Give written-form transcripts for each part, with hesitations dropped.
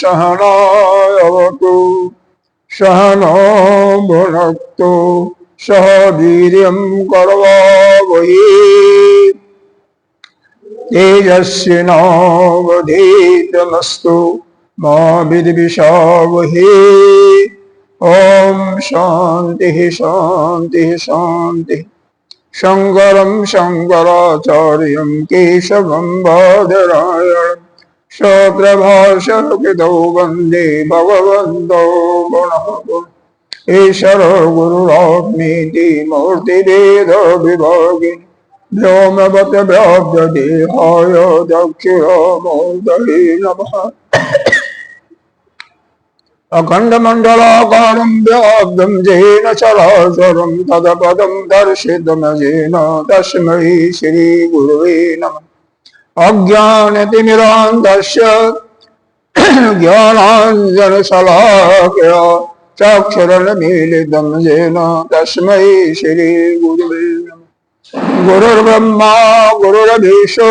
सहनावतु सहनो भुनक्तु सह वीर्यं करवावहै तेजस्विनावधीतमस्तु मा विद्विषावहै। ओम शांति शांति शांति। शंकरं शंकराचार्यं केशवं बादरायणं सूत्रभाष्यकृतौ वन्दे भगवन्तौ पुनः पुनः। ईश्वरो गुरुरात्मेति मूर्तिभेद विभागिनि व्योमवत् व्याप्तदेहाय दक्षिणामूर्तये नमः। अखण्डमण्डलाकारं व्याप्तं येन चराचरं तत्पदं दर्शितं येन तस्मै श्रीगुरुवे नमः। अज्ञानतिमिरान्धस्य ज्ञानाञ्जनशलाकया चक्षुरुन्मीलितं येन तस्मै श्रीगुरुवे नमः। गुरुर्ब्रह्मा गुरुर्विष्णु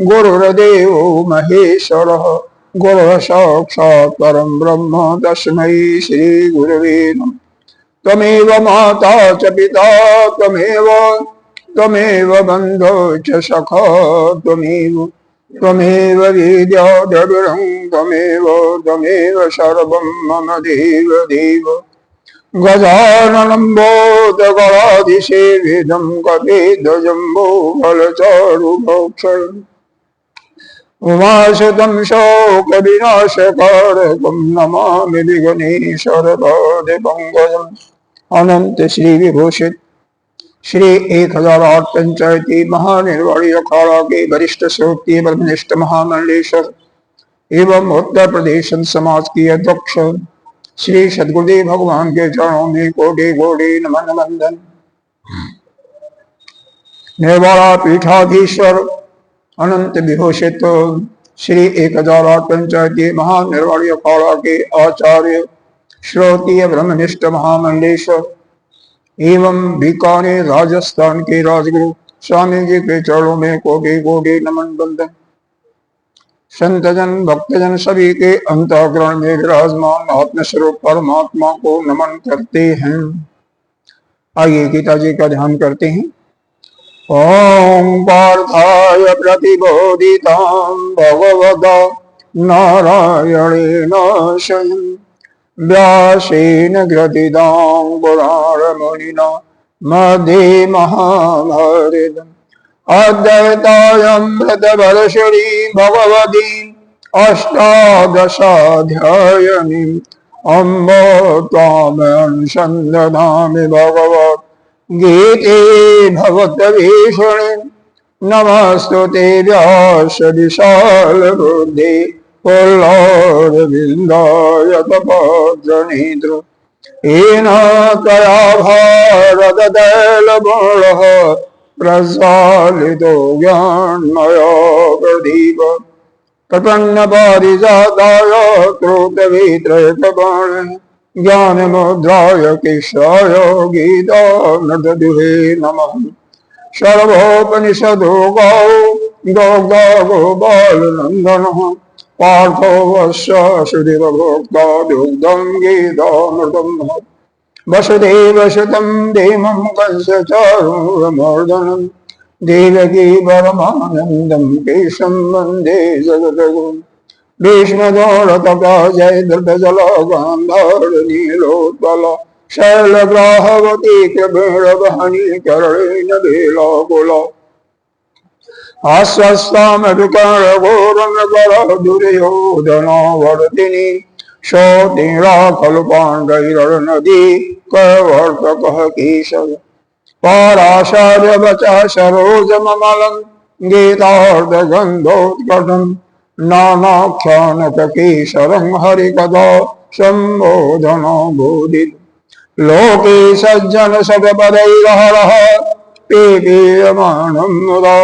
गुरुर्देवो महेश्वरः गुरुः साक्षात् परं ब्रह्म तस्मै श्री गुरवे नमः। त्वमेव माता च पिता त्वमेव बन्धो च सखा त्वमेव विद्या द्रविणं त्वमेव सर्वं मम देव देव। गजाननं भूतगणाधिसेवितं कपिध्वजम्बोफलचारुभक्षणम् उमाशतं शोकविनाशकारकं नमामि विघ्नेश्वरपादपङ्कजम्। अनंत श्री विभूषित श्री 1008 पंचायती महानिर्वाणी अखाड़ा के वरिष्ठ श्रोत्रिय ब्रह्मनिष्ठ महामंडलेश्वर एवं उत्तर प्रदेश समाज की अध्यक्ष श्री सद्गुरुदेव भगवान के चरणों में कोटि कोटि नमन वंदन। निर्वाणा पीठाधीश्वर अनंत विभूषित श्री 1008 पंचायती महानिर्वाणी अखाड़ा के आचार्य श्रोत्रिय ब्रह्मनिष्ठ महामंडलेश्वर एवं बीकानेर राजस्थान के राजगुरु स्वामी जी के चरणों में कोटि कोटि नमन बंदन। संतजन भक्तजन सभी के अंतःकरण में विराजमान आत्मस्वरूप परमात्मा को नमन करते हैं। आइए गीता जी का ध्यान करते हैं। ओम पार्थाय प्रतिबोधितां भगवता नारायणेन स्वयं व्यासेन ग्रथितां पुराणमुनिना मध्ये महाभारतम् अद्वैतामृतवर्षिणी भगवती अष्टादशाध्यायिनी अम्ब त्वामनुसन्दधामि भगवत् गीते भगवद्वेषणे। नमस्तुते व्यास विशाल बुद्धि पुल्लारविन्दाय तपत्रनेत्र येन त्वया भारततैलपूर्णः प्रज्वालितो ज्ञानमयो प्रदीप प्रपन्नपारिजाताय क्रोधवित्रयकपाणिः ज्ञानमुद्राय कृष्णाय गीतामृतदुहे नमः। सर्वोपनिषदो गौ गोपालनन्दनः पार्थो वश्य सुधीरभोक्ता दुग्धं गीतामृतं वसुदेवसुतं देवं कंसचारूरमर्दनं देवकी परमानन्दं केशं वन्दे जगद्गुरुम्। भीष्मदोरतप्राजय दर्भजलगान्धारनीलोत्पल शैलग्राहवती कृपेणवहनी करेण वेलाकुल आश्वस्तामरुकरघोरमकर दुर्योधनावर्तिनी शोतिरा खलु पाण्डैर्नदी कवर्तकः केशव पराशार्यवचः सरोजममलम् गीतार्थ गंधोत्कटम नानाख्यानकेशरं हरिकदा संबोधनो बोधित लोके सज्जन सदपदैरहरः पीयमानं मुदा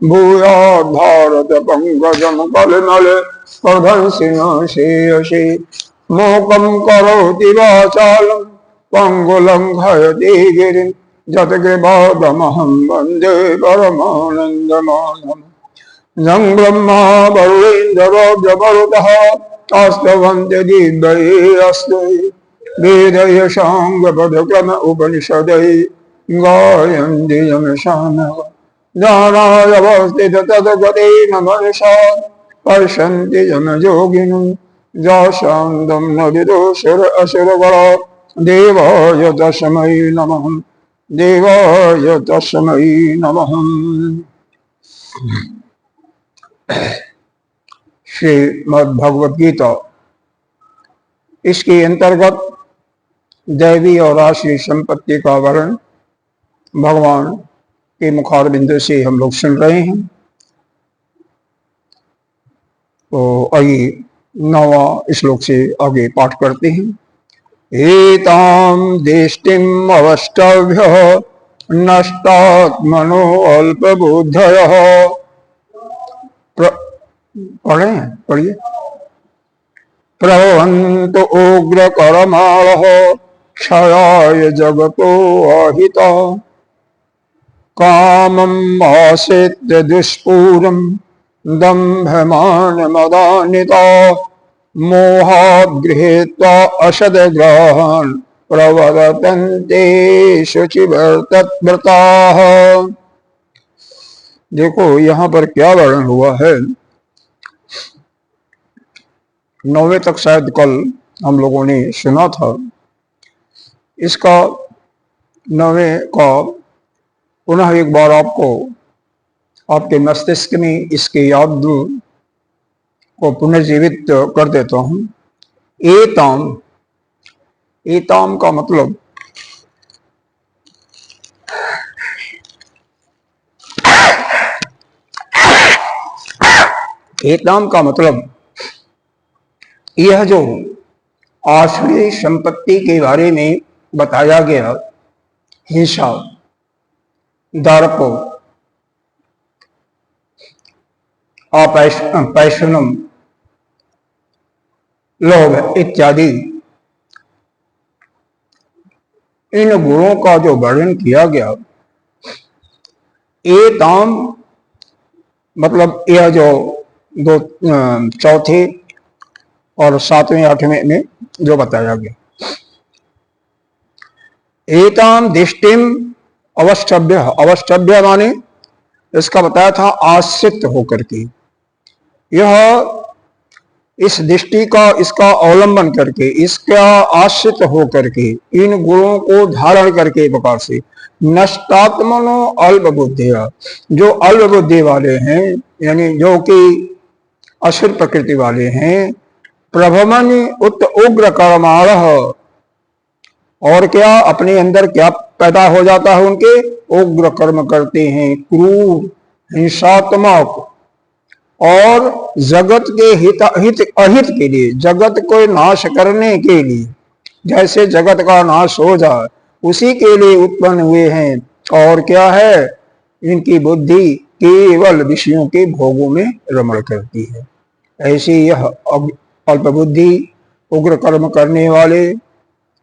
भूयात् भारत पंकजं कलिमल प्रदंसिनो श्रेयसे मोकं करोति वाचालं पंगुलंघयति गिरिं जतकृपादमहं वन्दे परमानन्दमाधवम् यं ब्रह्मा वरुणेन्द्ररुद्रमरुतः आस्तवन्ति दिव्यैरस्ते वेदयशाङ्गपदक्रम उपनिषदै गायन्ति यमशानः ज्ञानाय तद्गतेन मनसा पश्यन्ति यमयोगिनं याशान्तं न विदुषुर असुरगणा देवाय तस्मै नमः देवाय तस्मै नमः। श्रीमद्भगवद गीता इसके अंतर्गत दैवी और आश्री संपत्ति का वर्णन भगवान के मुखारबिंद से हम लोग सुन रहे हैं। तो आइए 9वां श्लोक से आगे पाठ करते हैं। एतां दृष्टिम् अवष्टभ्य नष्टात्मनो अल्पबुद्धयः पढ़िए प्रभवन्तु उग्रकर्माणः क्षयाय जगतो अहिता कामम् आश्रित्य दुष्पूरं दम्भमानमदान्विता मोहात् गृहीत्वा असद्ग्रहान् प्रवर्तन्ते शुचिव्रताः। देखो यहाँ पर क्या वर्णन हुआ है। 9वें तक शायद कल हम लोगों ने सुना था। इसका 9वें का पुनः एक बार आपको आपके मस्तिष्क में इसके याद को पुनर्जीवित कर देता हूं। एताम, एताम का मतलब एताम का मतलब यह जो आश्रय संपत्ति के बारे में बताया गया, हिंसा, दर्प, अपैशनम, लोभ इत्यादि, इन गुणों का जो वर्णन किया गया, एताम मतलब यह जो दो चौथे और 7वें 8वें में जो बताया गया। एताम दृष्टिम अवष्टभ्य, अवष्टभ्य माने इसका बताया था आश्रित होकर के, यह इस दृष्टि का इसका अवलंबन करके, इसका आश्रित होकर के, इन गुणों को धारण करके प्रकार से नष्टात्मनो अल्प बुद्धिया, जो अल्प बुद्धि वाले हैं यानी जो कि असुर प्रकृति वाले हैं, प्रभमन उत उग्र कर्माणः, और क्या अपने अंदर क्या पैदा हो जाता है, उनके उग्र कर्म करते हैं, क्रूर, हिंसात्मक और जगत के अहित के लिए, जगत को नाश करने के लिए, जैसे जगत का नाश हो जाए उसी के लिए उत्पन्न हुए हैं। और क्या है, इनकी बुद्धि केवल विषयों के भोगों में रमण करती है। ऐसे यह अल्प बुद्धि, उग्र कर्म करने वाले,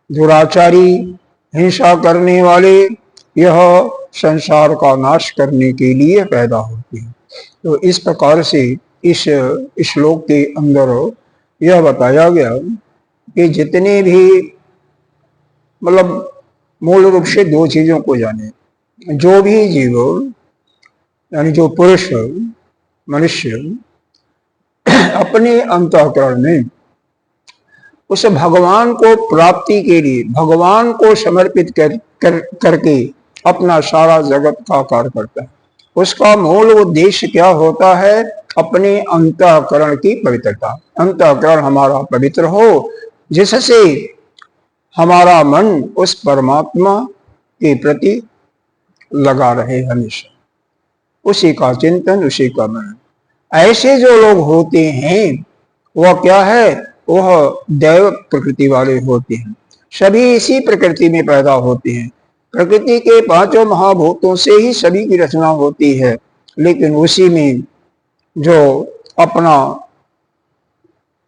दुराचारी, हिंसा करने वाले, यह संसार का नाश करने के लिए पैदा होते हैं। तो इस प्रकार से इस श्लोक के अंदर यह बताया गया कि जितने भी मतलब मूल रूप से दो चीजों को जाने, जो भी जीव यानी जो पुरुष मनुष्य अपने अंतःकरण में उस भगवान को प्राप्ति के लिए भगवान को समर्पित करके अपना सारा जगत का कार्य करता है, उसका मूल उद्देश्य क्या होता है, अपने अंतःकरण की पवित्रता। अंतःकरण हमारा पवित्र हो, जिससे हमारा मन उस परमात्मा के प्रति लगा रहे हमेशा। उसी का चिंतन, उसी का मनन। ऐसे जो लोग होते हैं वह क्या है, वह दैव प्रकृति वाले होते हैं। सभी इसी प्रकृति में पैदा होते हैं। प्रकृति के पांचों महाभूतों से ही सभी की रचना होती है, लेकिन उसी में जो अपना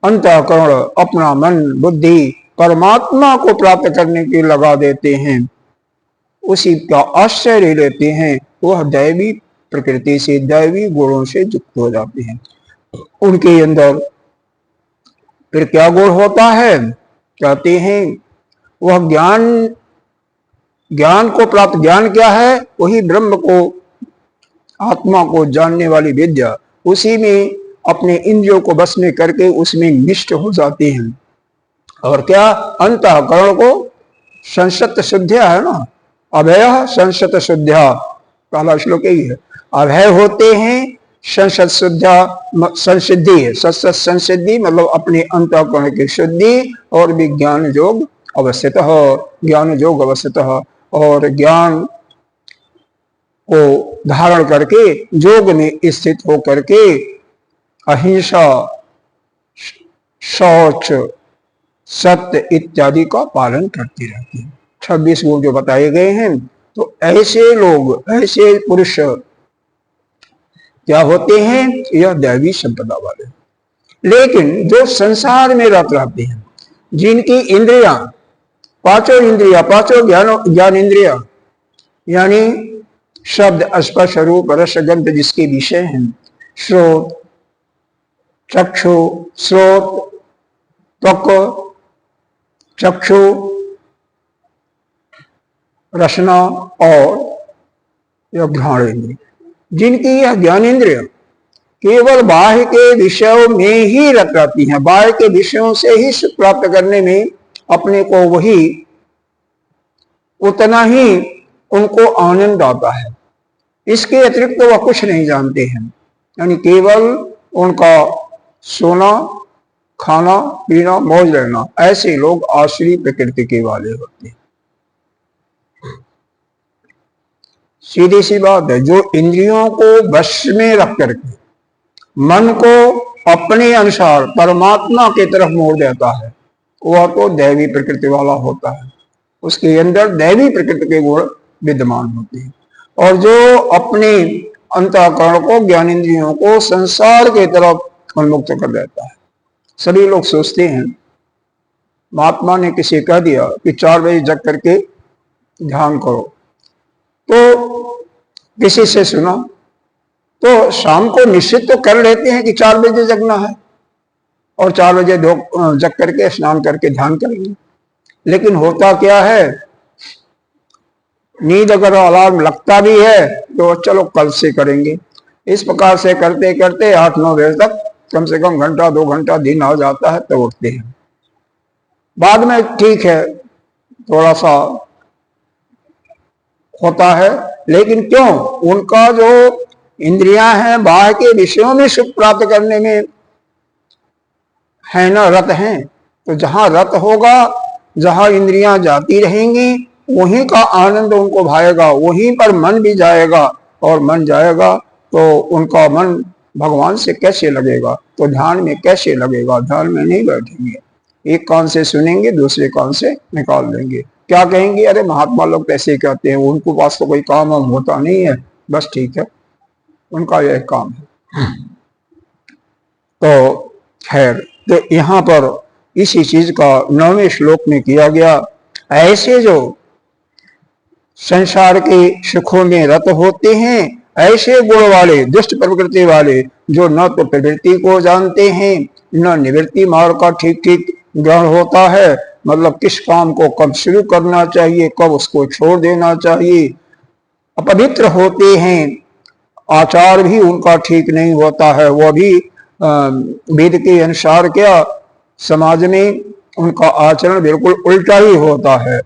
अंतःकरण, अपना मन बुद्धि परमात्मा को प्राप्त करने के लगा देते हैं, उसी का आश्रय लेते हैं, वह दैवी प्रकृति से, दैवी गुणों से युक्त हो जाते हैं। उनके अंदर फिर क्या गुण होता है, कहते हैं वह ज्ञान, ज्ञान को प्राप्त, ज्ञान क्या है, वही ब्रह्म को, आत्मा को जानने वाली विद्या। उसी में अपने इंद्रियों को बस में करके उसमें निष्ठ हो जाते हैं। और क्या, अंतःकरण को संसत शुद्धिया है ना, अभय संसत शुद्धिया, पहला श्लोक यही है। अभय होते हैं, संसत शुद्धिया संसिद्धि है, सत्सत संसिद्धि मतलब अपने अंतःकरण की शुद्धि, और विज्ञान योग अवस्थितः, ज्ञान योग अवस्थितः, और ज्ञान को धारण करके योग में स्थित होकर के अहिंसा, शौच, सत्य इत्यादि का पालन करते रहते हैं। 26 गुण जो बताए गए हैं। तो ऐसे लोग, ऐसे पुरुष क्या होते हैं, यह दैवी संपदा वाले। लेकिन जो संसार में रत रहते हैं, जिनकी इंद्रियां, पांचों इंद्रिया, पांचों ज्ञान इंद्रिया, यानी शब्द स्पर्श रूप रस गंध जिसके विषय हैं, श्रोत, चक्षु, श्रोत, त्वक, चक्षु, रसना और यह घ्राण इंद्रिय, जिनकी यह ज्ञानेन्द्रिय केवल बाह्य के विषयों में ही रत रहती हैं, बाह्य के विषयों से ही सुख प्राप्त करने में अपने को वही उतना ही उनको आनंद आता है, इसके अतिरिक्त तो वह कुछ नहीं जानते हैं। यानी केवल उनका सोना, खाना, पीना, मौज लेना, ऐसे लोग आश्री प्रकृति के वाले होते हैं। सीधी सी बात है, जो इंद्रियों को वश में रख करके मन को अपने अनुसार परमात्मा की तरफ मोड़ देता है, वह तो दैवी प्रकृति वाला होता है। उसके अंदर दैवी प्रकृति के गुण विद्यमान होते हैं। और जो अपने अंतःकरण को, ज्ञानेंद्रियों को संसार की तरफ उन्मुक्त कर देता है। सभी लोग सोचते हैं, महात्मा ने किसी कह दिया कि 4 बजे जग करके ध्यान करो, तो किसी से सुना तो शाम को निश्चित तो कर लेते हैं कि 4 बजे जगना है, और 4 बजे जग करके स्नान करके ध्यान करेंगे। लेकिन होता क्या है, नींद अगर अलार्म लगता भी है तो चलो कल से करेंगे, इस प्रकार से करते करते 8-9 बजे तक कम से कम घंटा 2 घंटा दिन आ जाता है, तो उठते हैं। बाद में ठीक है, थोड़ा सा होता है, लेकिन क्यों, उनका जो इंद्रियां हैं बाहर के विषयों में सुख प्राप्त करने में है ना, रत हैं। तो जहां रत होगा, जहां इंद्रियां जाती रहेंगी, वहीं का आनंद उनको भाएगा, वहीं पर मन भी जाएगा, और मन जाएगा तो उनका मन भगवान से कैसे लगेगा, तो ध्यान में कैसे लगेगा, ध्यान में नहीं बैठेंगे। एक कान से सुनेंगे, दूसरे कान से निकाल देंगे। क्या कहेंगे, अरे महात्मा लोग कैसे कहते हैं, उनको पास तो कोई काम होता नहीं है, बस ठीक है, उनका यह काम है। तो खैर, तो यहाँ पर इसी चीज का 9वें श्लोक में किया गया। ऐसे जो संसार के सुखों में रत होते हैं, ऐसे गुण वाले, दुष्ट प्रवृत्ति वाले, जो न तो प्रवृत्ति को जानते हैं, न निवृत्ति मार्ग का ठीक ठीक ज्ञान होता है, मतलब किस काम को कब शुरू करना चाहिए, कब उसको छोड़ देना चाहिए, अपवित्र होते हैं, आचार भी उनका ठीक नहीं होता है, वह भी वेद के अनुसार क्या, समाज में उनका आचरण बिल्कुल उल्टा ही होता है।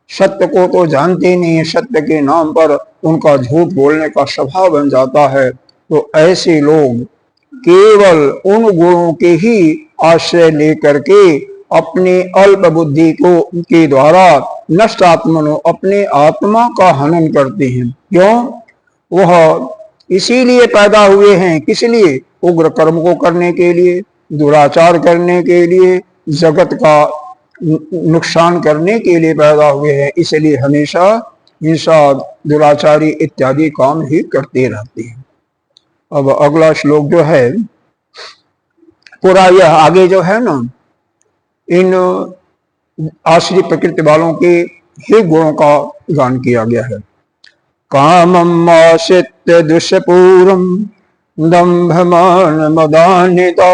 सत्य को तो जानते नहीं, सत्य के नाम पर उनका झूठ बोलने का स्वभाव बन जाता है। तो ऐसे लोग केवल उन गुणों के ही आश्रय लेकर के अपने अल्प बुद्धि को के द्वारा नष्ट आत्मनो, अपने आत्मा का हनन करते हैं। क्यों, वह इसीलिए पैदा हुए हैं। किस लिए? उग्र कर्म को करने के लिए, दुराचार करने के लिए, जगत का नुकसान करने के लिए पैदा हुए हैं। इसलिए हमेशा हिंसा, दुराचारी इत्यादि काम ही करते रहते हैं। अब अगला श्लोक जो है पूरा यह आगे जो है ना, इन आश्रित प्रकृति वालों के ही गुणों का गान किया गया है। कामम आश्रित्य दुष्पूरम दंभमान मदान्विता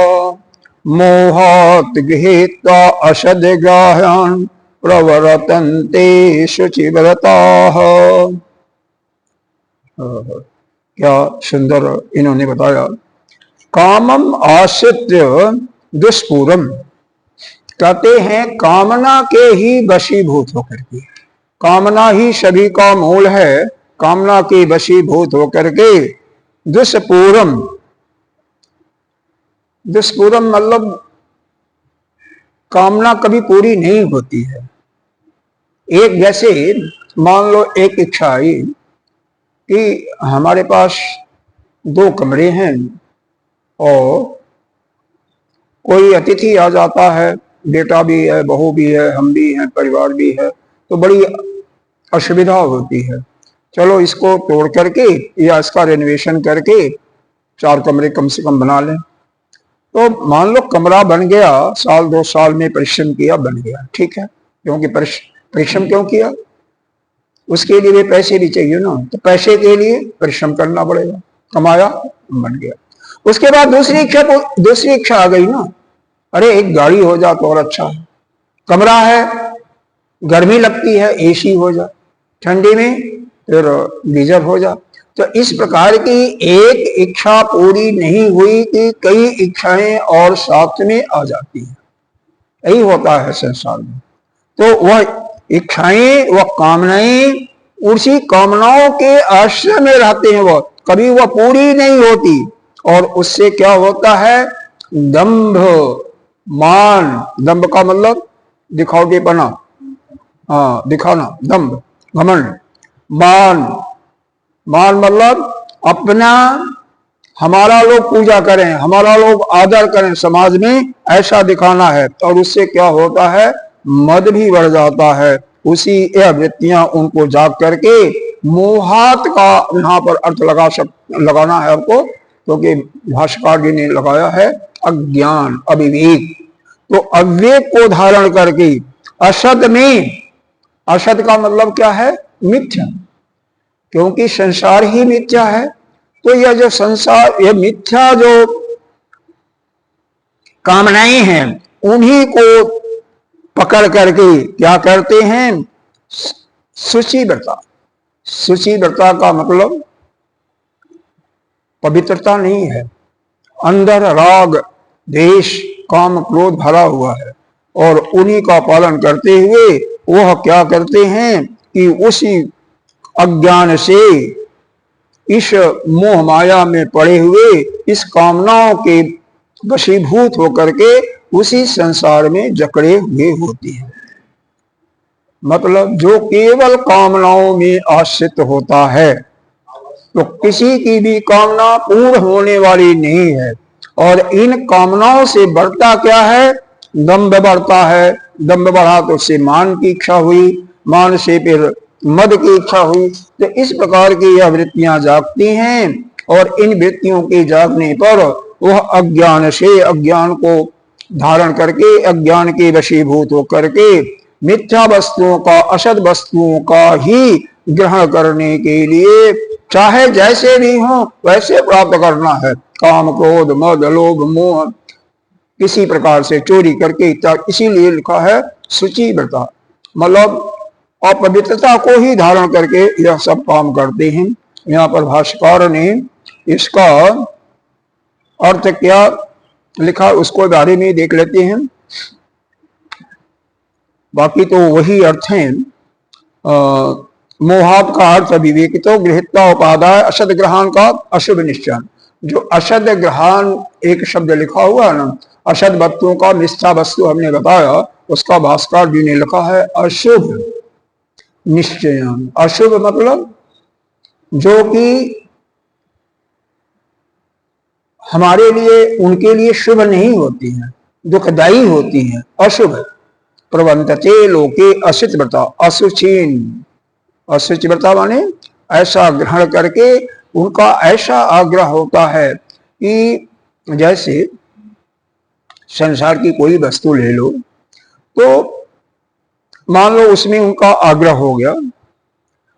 मोहात् गृहीत्वा अशद्ग्राह्यान् प्रवर्तन्ते शुचिव्रताः। क्या सुंदर इन्होंने बताया। कामम आश्रित्य दुष्पूरम, कहते हैं कामना के ही वशीभूत होकर के, कामना ही सभी का मूल है, कामना के वशीभूत होकर के दुष्पूरम, दुष्पूरम मतलब कामना कभी पूरी नहीं होती है। एक जैसे मान लो एक इच्छा आई कि हमारे पास 2 कमरे हैं और कोई अतिथि आ जाता है, बेटा भी है, बहू भी है, हम भी हैं, परिवार भी है, तो बड़ी असुविधा होती है। चलो इसको तोड़ करके या इसका रेनोवेशन करके 4 कमरे कम से कम बना लें। तो मान लो कमरा बन गया, 1-2 साल में परिश्रम किया, बन गया, ठीक है। क्योंकि परिश्रम क्यों किया? उसके लिए पैसे भी चाहिए ना, तो पैसे के लिए परिश्रम करना पड़ेगा, कमाया, बन गया। उसके बाद दूसरी इच्छा आ गई ना, अरे एक गाड़ी हो जा तो और अच्छा है, कमरा है, गर्मी लगती है एसी हो जा, ठंडी में फिर गीजर हो जा। तो इस प्रकार की एक इच्छा पूरी नहीं हुई कि कई इच्छाएं और साथ में आ जाती हैं। यही होता है संसार में। तो वह इच्छाएं, वह कामनाएं, उसी कामनाओं के आश्रय में रहते हैं, वह कभी वह पूरी नहीं होती। और उससे क्या होता है? दंभ, मान, दंभ का मतलब दिखावटीपना, हाँ दिखाना, दंभ, घमंड। मान, मान मतलब अपना, हमारा लोग पूजा करें, हमारा लोग आदर करें, समाज में ऐसा दिखाना है। और उससे क्या होता है? मद भी बढ़ जाता है। उसी यह वृत्तियां उनको जाग करके मोहात का यहाँ पर अर्थ लगाना है आपको, क्योंकि भाष्यकार जी ने लगाया है अज्ञान, अविवेक। तो अविवेक को धारण करके असद में, असद का मतलब क्या है? मिथ्या, क्योंकि संसार ही मिथ्या है। तो यह जो संसार, यह मिथ्या जो कामनाएं हैं, उन्हीं को पकड़ करके क्या करते हैं? शुचिव्रता। शुचिव्रता का मतलब पवित्रता नहीं है, अंदर राग, द्वेष, काम, क्रोध भरा हुआ है। और उन्हीं का पालन करते हुए वह क्या करते हैं कि उसी अज्ञान से, इस मोह माया में पड़े हुए, इस कामनाओं के वशीभूत होकर के उसी संसार में जकड़े हुए होते हैं। मतलब जो केवल कामनाओं में आश्रित होता है तो किसी की भी कामना पूर्ण होने वाली नहीं है। और इन कामनाओं से बढ़ता क्या है? दंभ बढ़ता है। दंभ बढ़ा तो उससे मान की इच्छा हुई, मान से फिर मद की इच्छा हुई। तो इस प्रकार की यह वृत्तियां जागती हैं और इन वृत्तियों के जागने पर वह अज्ञान से, अज्ञान को धारण करके, अज्ञान के वशीभूत होकर के मिथ्या वस्तुओं का, असद वस्तुओं का ही ग्रहण करने के लिए चाहे जैसे भी हो वैसे प्राप्त करना है। काम, क्रोध, मद, लोभ, मोह, किसी प्रकार से चोरी करके इत्यादि। इसीलिए लिखा है शुचिव्रता, मतलब अपवित्रता को ही धारण करके यह सब काम करते हैं। यहाँ पर भाष्यकार ने इसका अर्थ क्या लिखा उसको बारे में देख लेते हैं। बाकी तो वही अर्थ है। मोहात का अर्थ विवेकितो गृहीत्वा उपादाय असद ग्रहण का अशुभ निश्चय। जो असद ग्रहण एक शब्द लिखा हुआ है ना, असद वस्तुओं का मिथ्या वस्तु हमने बताया, उसका भास्कर जी ने लिखा है अशुभ निश्चय। अशुभ मतलब जो कि हमारे लिए, उनके लिए शुभ नहीं होती हैं, दुखदायी होती हैं, अशुभ। प्रवंतते लोके अशुचिव्रता, अशुचीन, अशुचिव्रता माने ऐसा ग्रहण करके उनका ऐसा आग्रह होता है कि जैसे संसार की कोई वस्तु ले लो, तो मान लो उसमें उनका आग्रह हो गया,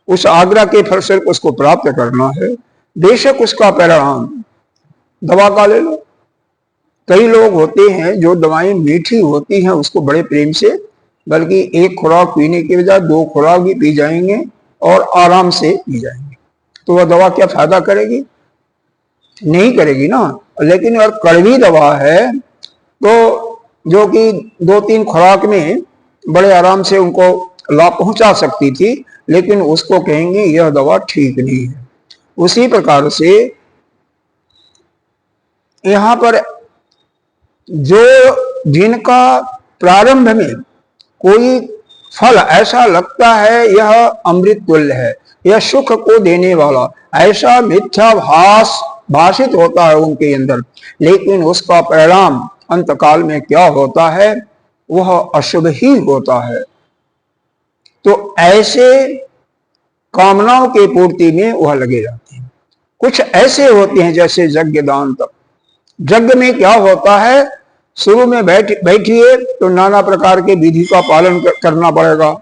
उस आग्रह के फलस्वरूप उसको प्राप्त करना है, बेशक उसका परिणाम दवा का ले लो। कई लोग होते हैं जो दवाएं मीठी होती हैं उसको बड़े प्रेम से, बल्कि एक खुराक पीने के बजाय 2 खुराक भी पी जाएंगे और आराम से पी जाएंगे, तो वह दवा क्या फायदा करेगी? नहीं करेगी ना। लेकिन अगर कड़वी दवा है तो जो कि 2-3 खुराक में बड़े आराम से उनको लाभ पहुंचा सकती थी, लेकिन उसको कहेंगे यह दवा ठीक नहीं है। उसी प्रकार से यहाँ पर जो जिनका प्रारंभ में कोई फल ऐसा लगता है यह अमृत तुल्य है, यह सुख को देने वाला, ऐसा मिथ्याभास भाषित होता है उनके अंदर, लेकिन उसका परिणाम अंतकाल में क्या होता है? वह अशुभ ही होता है। तो ऐसे कामनाओं के पूर्ति में वह लगे रहते हैं। कुछ ऐसे होते हैं जैसे यज्ञ दान तप। यज्ञ में क्या होता है? शुरू में बैठिए तो नाना प्रकार के विधि का पालन करना पड़ेगा,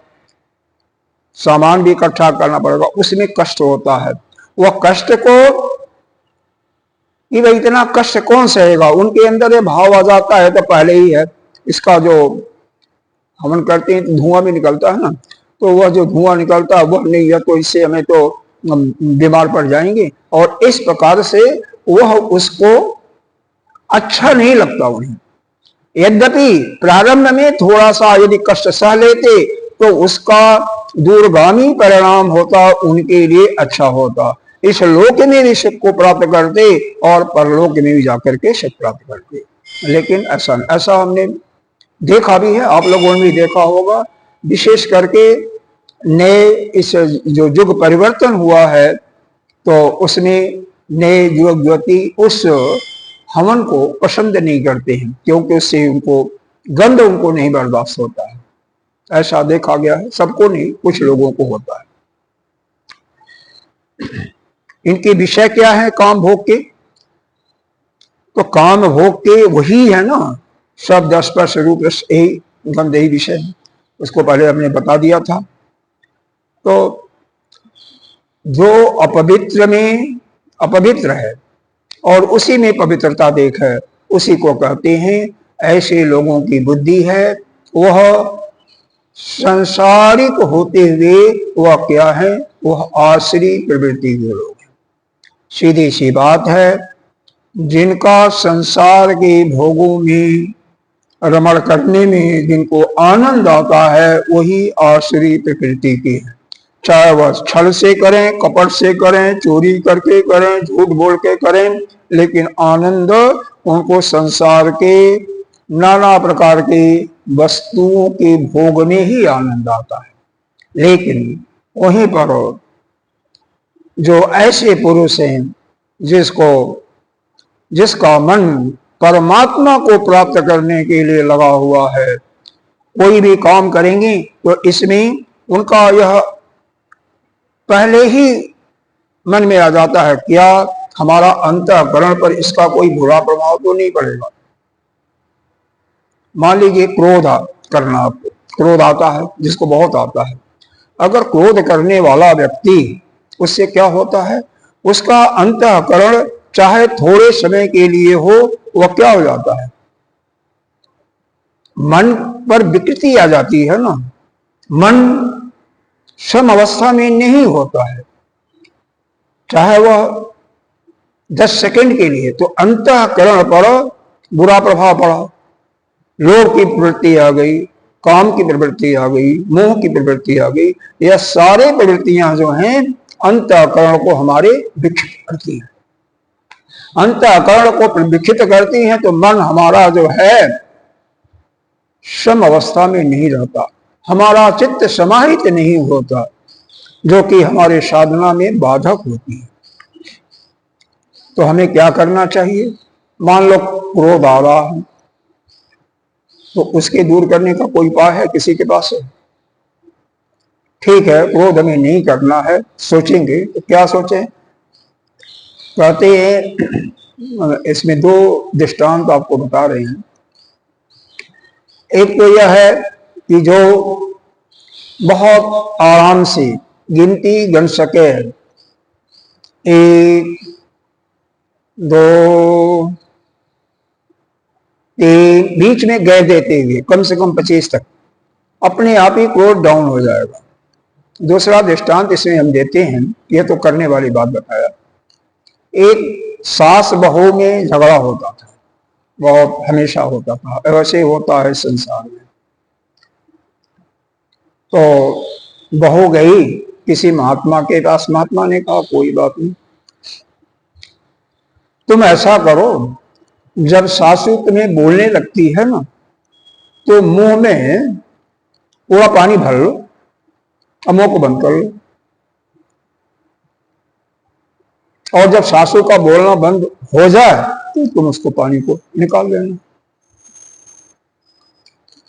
सामान भी इकट्ठा करना पड़ेगा, उसमें कष्ट होता है। वह कष्ट को कि भाई इतना कष्ट कौन सहेगा, उनके अंदर ये भाव आ जाता है तो पहले ही है इसका जो हवन करते हैं धुआं भी निकलता है ना, तो वह जो धुआं निकलता है वह नहीं है तो इससे हमें तो बीमार पड़ जाएंगे, और इस प्रकार से वह उसको अच्छा नहीं लगता उन्हें। यद्यपि प्रारंभ में थोड़ा सा यदि कष्ट सह लेते तो उसका दूरगामी परिणाम होता, उनके लिए अच्छा होता। इस लोक में भी सुख को प्राप्त करते और परलोक में भी जाकर के सुख प्राप्त करते। लेकिन ऐसा हमने देखा भी है, आप लोगों ने भी देखा होगा, विशेष करके नए इस जो युग परिवर्तन हुआ है तो उसमें नए युवक युवती उस हवन को पसंद नहीं करते हैं, क्योंकि उससे उनको गंध उनको नहीं बर्दाश्त होता है। ऐसा देखा गया है, सबको नहीं, कुछ लोगों को होता है। इनके विषय क्या है काम भोग के? तो काम भोग के वही है ना, शब्द स्पर्श रूप रस, यही गंध, यही विषय है। उसको पहले हमने बता दिया था। तो जो अपवित्र में अपवित्र है और उसी में पवित्रता देख है, उसी को कहते हैं ऐसे लोगों की बुद्धि है वह संसारिक होते हुए वह क्या है? वह आश्री प्रवृत्ति के लोग। सीधी सी बात है, जिनका संसार के भोगों में रमण करने में जिनको आनंद आता है वही आश्री प्रकृति के हैं। चाहे वह छल से करें, कपट से करें, चोरी करके करें, झूठ बोल के करें, लेकिन आनंद उनको संसार के नाना प्रकार के वस्तुओं के भोग में ही आनंद आता है। लेकिन वहीं पर जो ऐसे पुरुष हैं जिसका मन परमात्मा को प्राप्त करने के लिए लगा हुआ है, कोई भी काम करेंगे तो इसमें उनका यह पहले ही मन में आ जाता है, क्या हमारा अंतःकरण पर इसका कोई बुरा प्रभाव तो नहीं पड़ेगा। मान लीजिए क्रोध करना, आपको क्रोध आता है, जिसको बहुत आता है, अगर क्रोध करने वाला व्यक्ति, उससे क्या होता है? उसका अंतःकरण चाहे थोड़े समय के लिए हो, वह क्या हो जाता है? मन पर विकृति आ जाती है ना, मन सम अवस्था में नहीं होता है, चाहे वह 10 सेकंड के लिए, तो अंतःकरण पर बुरा प्रभाव पड़ा। लोभ की प्रवृत्ति आ गई, काम की प्रवृत्ति आ गई, मोह की प्रवृत्ति आ गई, यह सारे प्रवृत्तियां जो हैं अंतःकरण को हमारे विक्षिप्त करती हैं। अंतःकरण को विक्षिप्त करती हैं तो मन हमारा जो है सम अवस्था में नहीं रहता, हमारा चित्त समाहित नहीं होता, जो कि हमारे साधना में बाधक होती है। तो हमें क्या करना चाहिए? मान लो क्रोध आ रहा है, तो उसके दूर करने का कोई उपाय है किसी के पास? ठीक है, क्रोध हमें नहीं करना है, सोचेंगे तो क्या सोचें? कहते हैं इसमें दो दृष्टांत आपको बता रहे हैं। एक तो यह है कि जो बहुत आराम से गिनती गन सके, 1 2 3 बीच में गैर देते हुए कम से कम 25 तक अपने आप ही क्रोध डाउन हो जाएगा। दूसरा दृष्टांत इसमें हम देते हैं, यह तो करने वाली बात बताया। एक सास बहू में झगड़ा होता था, बहुत हमेशा होता था, ऐसे होता है संसार में। तो बहू गई किसी महात्मा के पास, महात्मा ने कहा कोई बात नहीं, तुम ऐसा करो, जब सासू तुम्हें बोलने लगती है ना, तो मुंह में पूरा पानी भर लो और मुंह को बंद कर लो, और जब सासू का बोलना बंद हो जाए तो तुम उसको पानी को निकाल लेना।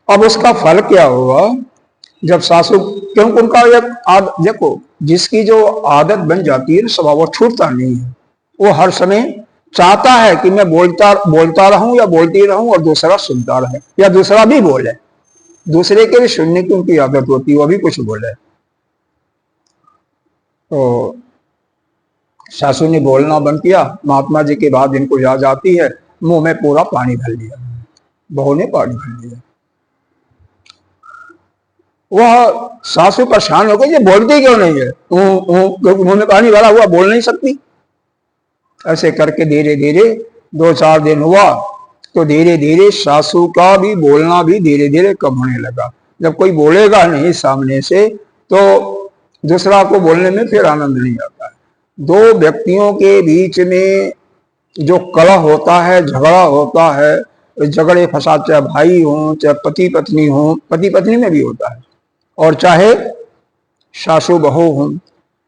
अब उसका फल क्या होगा? जब सासू, क्योंकि उनका एक देखो, जिसकी जो आदत बन जाती है स्वभाव, वो छूटता नहीं है। वो हर समय चाहता है कि मैं बोलता रहूं या बोलती रहूं और दूसरा सुनता रहे, या दूसरा भी बोले, दूसरे के भी सुनने की उनकी आदत होती है, वो भी कुछ बोले। तो सासू ने बोलना बंद किया, महात्मा जी के बाद इनको याद आती है, मुंह में पूरा पानी भर लिया, बहू ने पानी भर लिया। वह सासू परेशान हो गई, ये बोलती क्यों नहीं है, क्योंकि मुंह में पानी भरा हुआ, बोल नहीं सकती। ऐसे करके धीरे धीरे 2-4 दिन हुआ, तो धीरे धीरे सासू का भी बोलना भी धीरे धीरे कम होने लगा। जब कोई बोलेगा नहीं सामने से, तो दूसरा को बोलने में फिर आनंद नहीं आता है। दो व्यक्तियों के बीच में जो कलह होता है, झगड़ा होता है, झगड़े फसाद, चाहे भाई हो, चाहे पति पत्नी हो, पति पत्नी में भी होता है, और चाहे सासू बहू हो,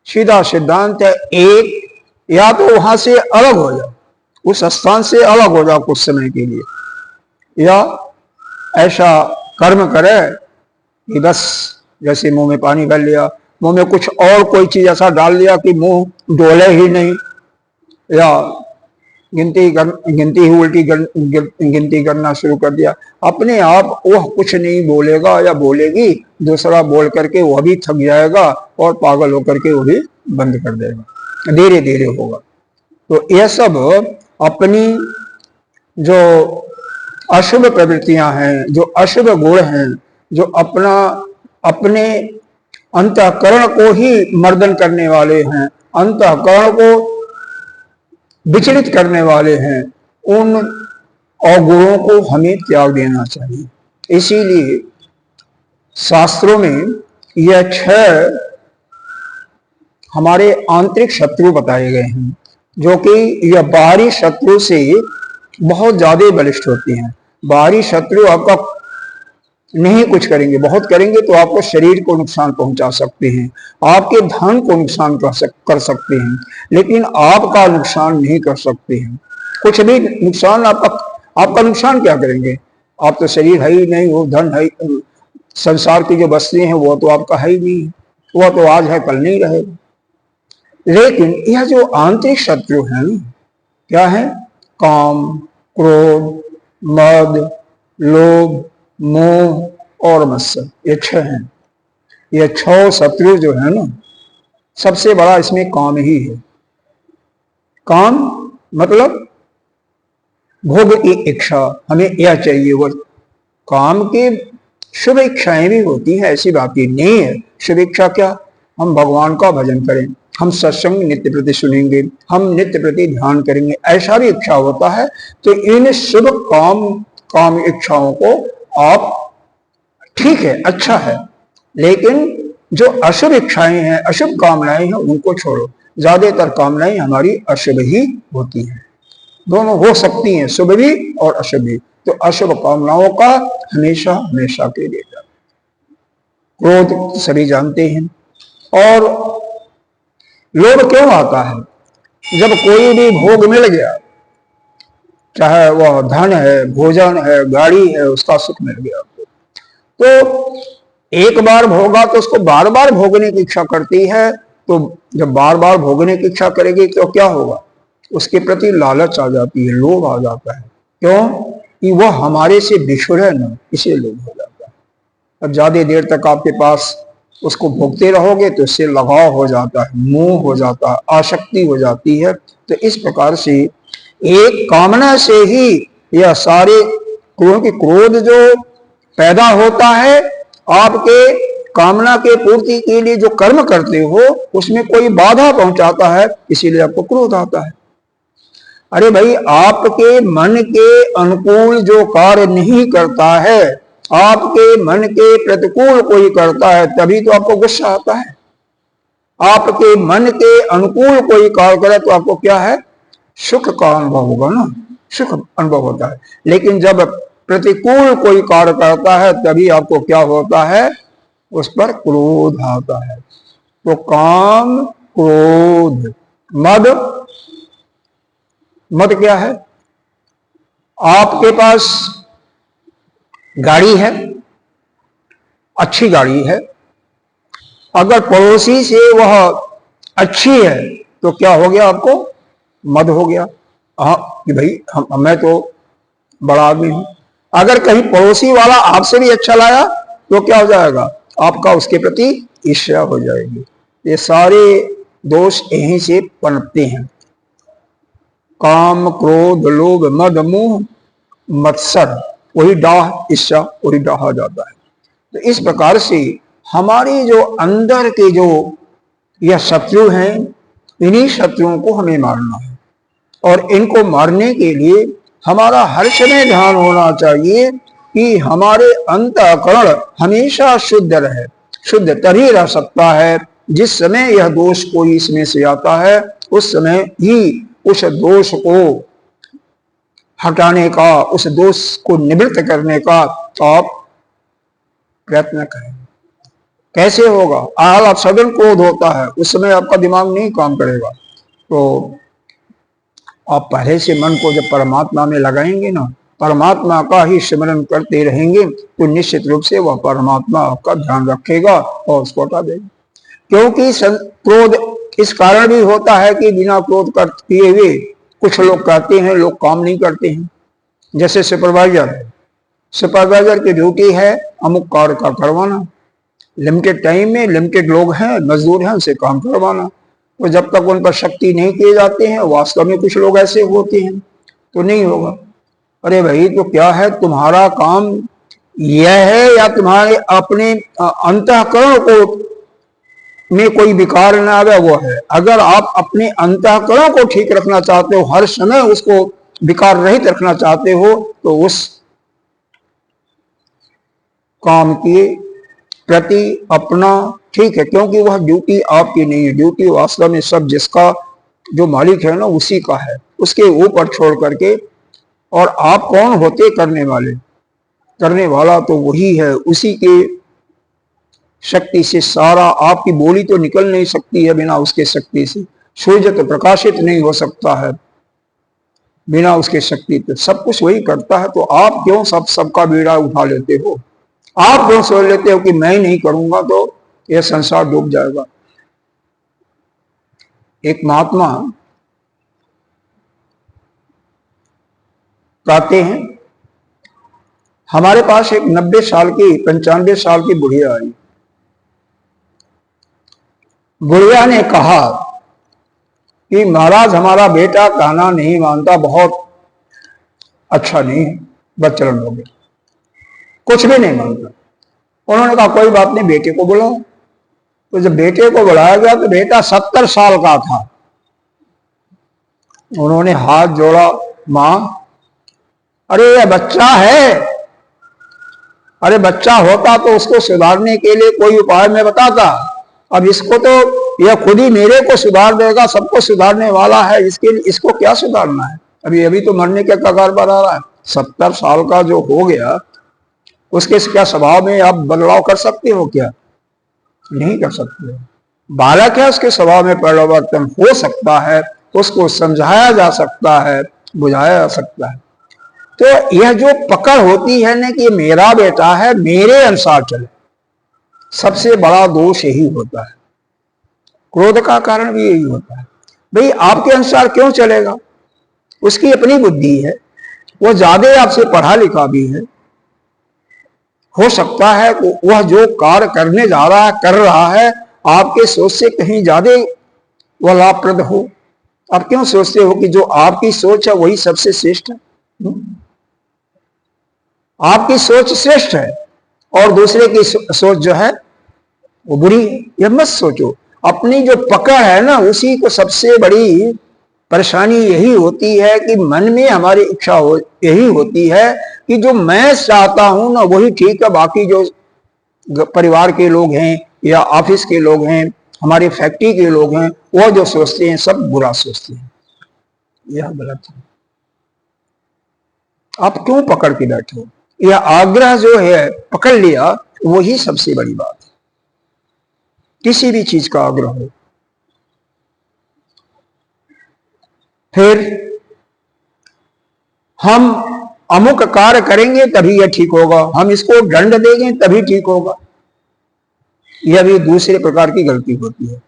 सीधा सिद्धांत है एक, या तो वहां से अलग हो जाओ, उस स्थान से अलग हो जाओ कुछ समय के लिए, या ऐसा कर्म करे कि बस जैसे मुंह में पानी भर लिया, मुंह में कुछ और कोई चीज ऐसा डाल लिया कि मुंह डोले ही नहीं, या गिनती ही उल्टी गिनती करना शुरू कर दिया, अपने आप वह कुछ नहीं बोलेगा या बोलेगी, दूसरा बोल करके वह भी थक जाएगा और पागल होकर के वह भी बंद कर देगा, धीरे धीरे होगा। तो यह सब अपनी जो अशुभ प्रवृत्तियां हैं, जो अशुभ गुण हैं, जो अपने अंतःकरण को ही मर्दन करने वाले हैं, अंतःकरण को विचलित करने वाले हैं, उन अवगुणों को हमें त्याग देना चाहिए। इसीलिए शास्त्रों में यह 6 हमारे आंतरिक शत्रु बताए गए हैं, जो कि यह बाहरी शत्रु से बहुत ज्यादा बलिष्ठ होते हैं। बाहरी शत्रु आपका नहीं कुछ करेंगे, बहुत करेंगे तो आपको शरीर को नुकसान पहुंचा सकते हैं, आपके धन को नुकसान कर सकते हैं, लेकिन आपका नुकसान नहीं कर सकते हैं। कुछ भी नुकसान आपका नुकसान क्या करेंगे? आप तो शरीर है ही नहीं, वो धन है, संसार की जो वस्तुएं हैं वो तो आपका है ही नहीं, वह तो आज है कल नहीं रहेगा। लेकिन यह जो आंतरिक शत्रु है क्या है? काम, क्रोध, मद, लोभ, मोह और मत्सर, ये 6 हैं। ये 6 शत्रु जो है ना, सबसे बड़ा इसमें काम ही है। काम मतलब भोग की इच्छा, हमें यह चाहिए वो। काम की शुभ इच्छाएं भी होती हैं, ऐसी बात ही नहीं है। शुभ इच्छा क्या? हम भगवान का भजन करें, हम सत्संग नित्य प्रति सुनेंगे, हम नित्य प्रति ध्यान करेंगे, ऐसा भी इच्छा होता है। तो इन शुभ काम इच्छाओं को आप, ठीक है, अच्छा है, लेकिन जो अशुभ इच्छाएं हैं, अशुभ कामनाएं हैं, उनको छोड़ो। ज्यादातर कामनाएं हमारी अशुभ ही होती हैं, दोनों हो सकती हैं, शुभ भी और अशुभ भी। तो अशुभ कामनाओं का हमेशा हमेशा के लिए क्रोध सभी जानते हैं। और लोभ क्यों आता है? जब कोई भी भोग मिल गया, चाहे वह धन है, भोजन है, गाड़ी है, उसका सुख मिल गया आपको। तो एक बार भोगा तो उसको बार बार भोगने की इच्छा करती है। तो जब बार बार भोगने की इच्छा करेगी तो क्या होगा? उसके प्रति लालच आ जाती है, लोभ आ जाता है। क्यों? कि वह हमारे से बिछुड़े न, इसे लोभ हो जाता है। अब ज्यादा देर तक आपके पास उसको भोगते रहोगे तो इससे लगाव हो जाता है, मोह हो जाता है, आसक्ति हो जाती है। तो इस प्रकार से एक कामना से ही यह सारे, क्योंकि क्रोध जो पैदा होता है आपके कामना के पूर्ति के लिए जो कर्म करते हो उसमें कोई बाधा पहुंचाता है, इसीलिए आपको क्रोध आता है। अरे भाई, आपके मन के अनुकूल जो कार्य नहीं करता है, आपके मन के प्रतिकूल कोई करता है, तभी तो आपको गुस्सा आता है। आपके मन के अनुकूल कोई कार्य करे तो आपको क्या है? सुख का अनुभव होगा ना, सुख अनुभव होता है। लेकिन जब प्रतिकूल कोई कार्य करता है तभी आपको क्या होता है? उस पर क्रोध आता है। तो काम, क्रोध, मद। मद क्या है? आपके पास गाड़ी है, अच्छी गाड़ी है, अगर पड़ोसी से वह अच्छी है तो क्या हो गया? आपको मद हो गया। हाँ कि भाई मैं तो बड़ा आदमी हूं। अगर कहीं पड़ोसी वाला आपसे भी अच्छा लाया तो क्या हो जाएगा? आपका उसके प्रति ईर्ष्या हो जाएगी। ये सारे दोष यहीं से पनपते हैं। काम, क्रोध, लोभ, मद, मोह, मत्सर, वही डाह, ईर्ष्या, वही डाहा जाता है। तो इस प्रकार से हमारे जो अंदर के जो यह शत्रु हैं, इन्हीं शत्रुओं को हमें मारना है। और इनको मारने के लिए हमारा हर समय ध्यान होना चाहिए कि हमारे अंतःकरण हमेशा शुद्ध रहे। शुद्ध तभी रह सकता है जिस समय यह दोष कोई इसमें से आता है, उस समय ही उस दोष को हटाने का, उस दोष को निवृत्त करने का आप प्रयत्न करें। कैसे होगा? आप सदन क्रोध होता है, उस समय आपका दिमाग नहीं काम करेगा। तो आप पहले से मन को जब परमात्मा में लगाएंगे ना, परमात्मा का ही स्मरण करते रहेंगे, तो निश्चित रूप से वह परमात्मा आपका ध्यान रखेगा और उसको हटा देगा। क्योंकि क्रोध इस कारण भी होता है कि बिना क्रोध किए हुए कुछ लोग कहते हैं, लोग काम नहीं करते हैं। जैसे सुपरवाइजर की ड्यूटी है अमुक कार्य का करवाना, लिमिटेड टाइम में लिमिटेड लोग हैं, मजदूर हैं, उनसे काम करवाना। तो जब तक उन पर शक्ति नहीं किए जाते हैं, वास्तव में कुछ लोग ऐसे होते हैं, तो नहीं होगा। अरे भाई, तो क्या है, तुम्हारा काम यह है या तुम्हारे अपने अंतःकरण को में कोई विकार न आवे, वो है। अगर आप अपने अंतःकरण को ठीक रखना चाहते हो, हर समय उसको विकार रहित रखना चाहते हो, तो उस काम के प्रति अपना ठीक है, क्योंकि वह ड्यूटी आपकी नहीं है। ड्यूटी वास्तव में सब जिसका जो मालिक है ना, उसी का है, उसके ऊपर छोड़ करके। और आप कौन होते करने वाले? करने वाला तो वही है, उसी के शक्ति से सारा। आपकी बोली तो निकल नहीं सकती है बिना उसके शक्ति से, सूर्य तो प्रकाशित नहीं हो सकता है बिना उसके शक्ति पे। सब कुछ वही करता है। तो आप क्यों सबका बीड़ा उठा लेते हो? आप क्यों सोच लेते हो कि मैं नहीं करूंगा तो यह संसार डूब जाएगा? एक महात्मा कहते हैं, हमारे पास एक 90 साल की 95 साल की बुढ़िया आई। बुढ़िया ने कहा कि महाराज, हमारा बेटा कहना नहीं मानता, बहुत अच्छा नहीं है, बदचलन हो गया, कुछ भी नहीं मानता। उन्होंने कहा कोई बात नहीं, बेटे को बुलाओ। तो जब बेटे को बुलाया गया तो बेटा 70 साल का था। उन्होंने हाथ जोड़ा, मां, अरे ये बच्चा है, अरे बच्चा होता तो उसको सुधारने के लिए कोई उपाय मैं बताता। अब इसको तो यह खुद ही मेरे को सुधार देगा, सबको सुधारने वाला है, इसके लिए इसको क्या सुधारना है? अभी तो मरने के कगार पर आ रहा है। 70 साल का जो हो गया, उसके क्या स्वभाव में आप बदलाव कर सकते हो? क्या नहीं कर सकते हो। बालक है, उसके स्वभाव में परिवर्तन हो सकता है, उसको समझाया जा सकता है, बुझाया जा सकता है। तो यह जो पकड़ होती है ना कि ये मेरा बेटा है, मेरे अनुसार चले, सबसे बड़ा दोष यही होता है। क्रोध का कारण भी यही होता है, भाई आपके अनुसार क्यों चलेगा, उसकी अपनी बुद्धि है, वो ज्यादा आपसे पढ़ा लिखा भी है, हो सकता है वह जो कार्य करने जा रहा है, कर रहा है, आपके सोच से कहीं ज्यादा वह लाभप्रद हो। आप क्यों सोचते हो कि जो आपकी सोच है वही सबसे श्रेष्ठ है? आपकी सोच श्रेष्ठ है और दूसरे की सोच जो है वो बुरी है, यह मत सोचो। अपनी जो पकड़ है ना, उसी को सबसे बड़ी परेशानी यही होती है कि मन में हमारी इच्छा यही होती है कि जो मैं चाहता हूं ना वही ठीक है, बाकी जो परिवार के लोग हैं या ऑफिस के लोग हैं, हमारी फैक्ट्री के लोग हैं, वो जो सोचते हैं सब बुरा सोचते हैं, यह गलत है। आप क्यों पकड़ के बैठे हो? यह आग्रह जो है पकड़ लिया, वही सबसे बड़ी बात है। किसी भी चीज का आग्रह हो, फिर हम अमुक कार्य करेंगे तभी यह ठीक होगा, हम इसको दंड देंगे तभी ठीक होगा, यह भी दूसरे प्रकार की गलती होती है।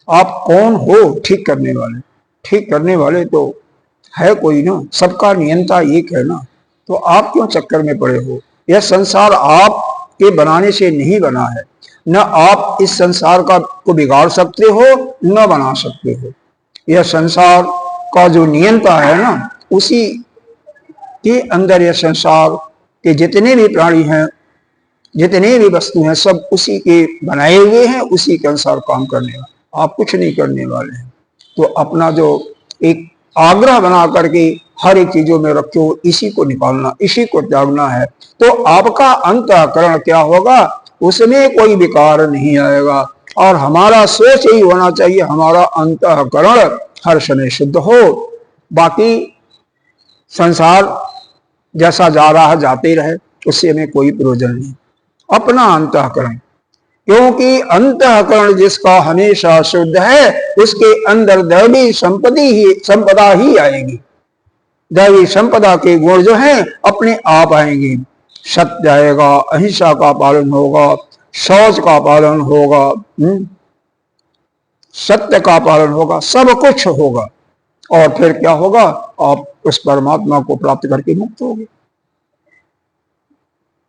आप कौन हो ठीक करने वाले? ठीक करने वाले तो है कोई ना, सबका नियंता एक है ना, तो आप क्यों चक्कर में पड़े हो? यह संसार आपके बनाने से नहीं बना है, न आप इस संसार को बिगाड़ सकते हो न बना सकते हो। यह संसार का जो नियंता है ना, उसी के अंदर यह संसार के जितने भी प्राणी हैं, जितने भी वस्तु हैं, सब उसी के बनाए हुए हैं, उसी के अनुसार काम करने वाले, आप कुछ नहीं करने वाले हैं। तो अपना जो एक आग्रह बना करके हर एक चीजों में रखो, इसी को निकालना, इसी को त्यागना है, तो आपका अंतःकरण क्या होगा? उसमें कोई विकार नहीं आएगा। और हमारा सोच यही होना चाहिए, हमारा अंतःकरण हर समय शुद्ध हो, बाकी संसार जैसा जा रहा है जाते रहे, उससे हमें कोई प्रयोजन नहीं। अपना अंतःकरण, क्योंकि अंतःकरण जिसका हमेशा शुद्ध है, उसके अंदर दैवी संपदा ही आएगी। दैवी संपदा के गुण जो हैं अपने आप आएंगे। सत्य आएगा, अहिंसा का पालन होगा, शौच का पालन होगा, सत्य का पालन होगा, सब कुछ होगा, और फिर क्या होगा? आप उस परमात्मा को प्राप्त करके मुक्त होगे।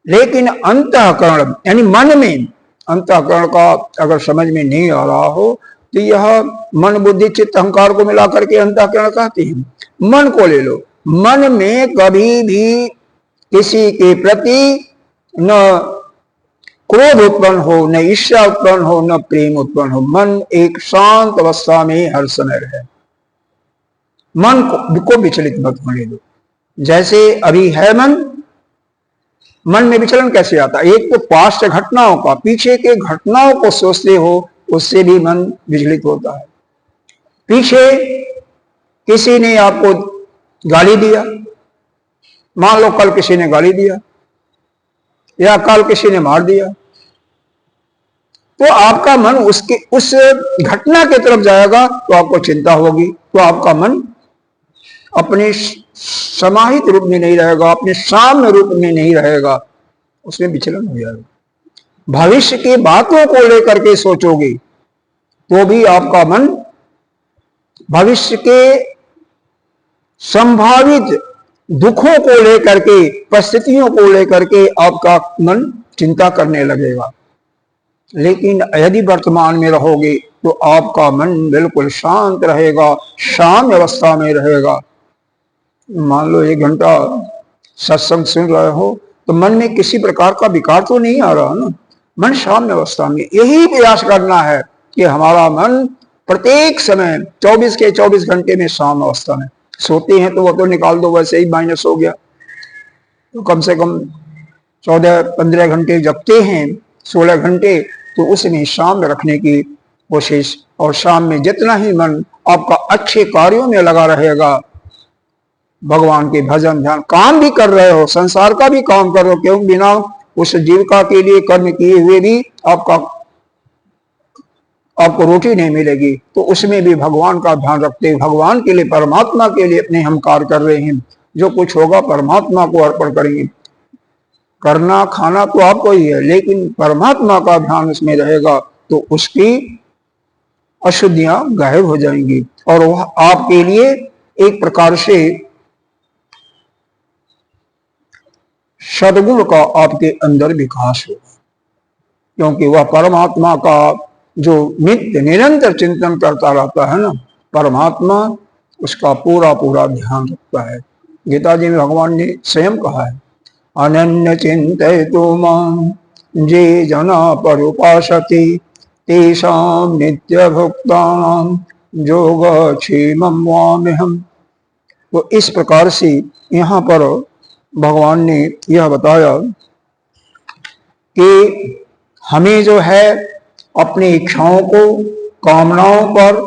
लेकिन अंतःकरण यानी मन में, अंतःकरण का अगर समझ में नहीं आ रहा हो तो यह मन बुद्धि चित्त अहंकार को मिलाकर के अंतःकरण कहते हैं। मन को ले लो, मन में कभी भी किसी के प्रति न क्रोध उत्पन्न हो, न ईर्ष्या उत्पन्न हो, न प्रेम उत्पन्न हो। मन एक शांत अवस्था में हर समय रहे, मन को विचलित मत होने दो। जैसे अभी है मन में विचलन कैसे आता है? एक तो पास्ट घटनाओं का, पीछे के घटनाओं को सोचते हो, उससे भी मन विचलित होता है। पीछे किसी ने आपको गाली दिया, मान लो कल किसी ने गाली दिया या कल किसी ने मार दिया, तो आपका मन उसके उस घटना की तरफ जाएगा, तो आपको चिंता होगी, तो आपका मन अपने समाहित रूप में नहीं रहेगा, अपने साम्य रूप में नहीं रहेगा, उसमें विचलन हो जाएगा। भविष्य की बातों को लेकर के सोचोगे तो भी आपका मन भविष्य के संभावित दुखों को लेकर के, परिस्थितियों को लेकर के आपका मन चिंता करने लगेगा। लेकिन यदि वर्तमान में रहोगे तो आपका मन बिल्कुल शांत रहेगा, शांत अवस्था में रहेगा। मान लो 1 घंटा सत्संग सुन रहे हो तो मन में किसी प्रकार का विकार तो नहीं आ रहा ना, मन शांत अवस्था में। यही प्रयास करना है कि हमारा मन प्रत्येक समय 24 के 24 घंटे में शांत अवस्था में। सोते हैं तो वो तो निकाल दो, वैसे ही माइनस हो गया, तो कम से कम 14-15 घंटे जगते हैं, 16 घंटे, तो उसमें शाम रखने की कोशिश। और शाम में जितना ही मन आपका अच्छे कार्यों में लगा रहेगा, भगवान के भजन ध्यान, काम भी कर रहे हो, संसार का भी काम कर रहे हो, क्यों बिना उस जीविका के लिए कर्म किए हुए भी आपका आपको रोटी नहीं मिलेगी, तो उसमें भी भगवान का ध्यान रखते हैं, भगवान के लिए, परमात्मा के लिए अपने हम कार्य कर रहे हैं। जो कुछ होगा परमात्मा को अर्पण करेंगे। करना खाना तो आपको ही है, लेकिन परमात्मा का ध्यान उसमें रहेगा तो उसकी अशुद्धियां गायब हो जाएंगी और वह आपके लिए एक प्रकार से सद्गुण का आपके अंदर विकास होगा, क्योंकि वह परमात्मा का जो नित्य निरंतर चिंतन करता रहता है ना, परमात्मा उसका पूरा पूरा ध्यान रखता है। गीता जी में भगवान ने स्वयं कहा है, अनन्य चिंतयतो मां जे जना परुपासते तेषां नित्य भुक्तानां योगक्षेमं वाम्यहम्। तो इस प्रकार से यहाँ पर भगवान ने यह बताया कि हमें जो है अपनी इच्छाओं को, कामनाओं पर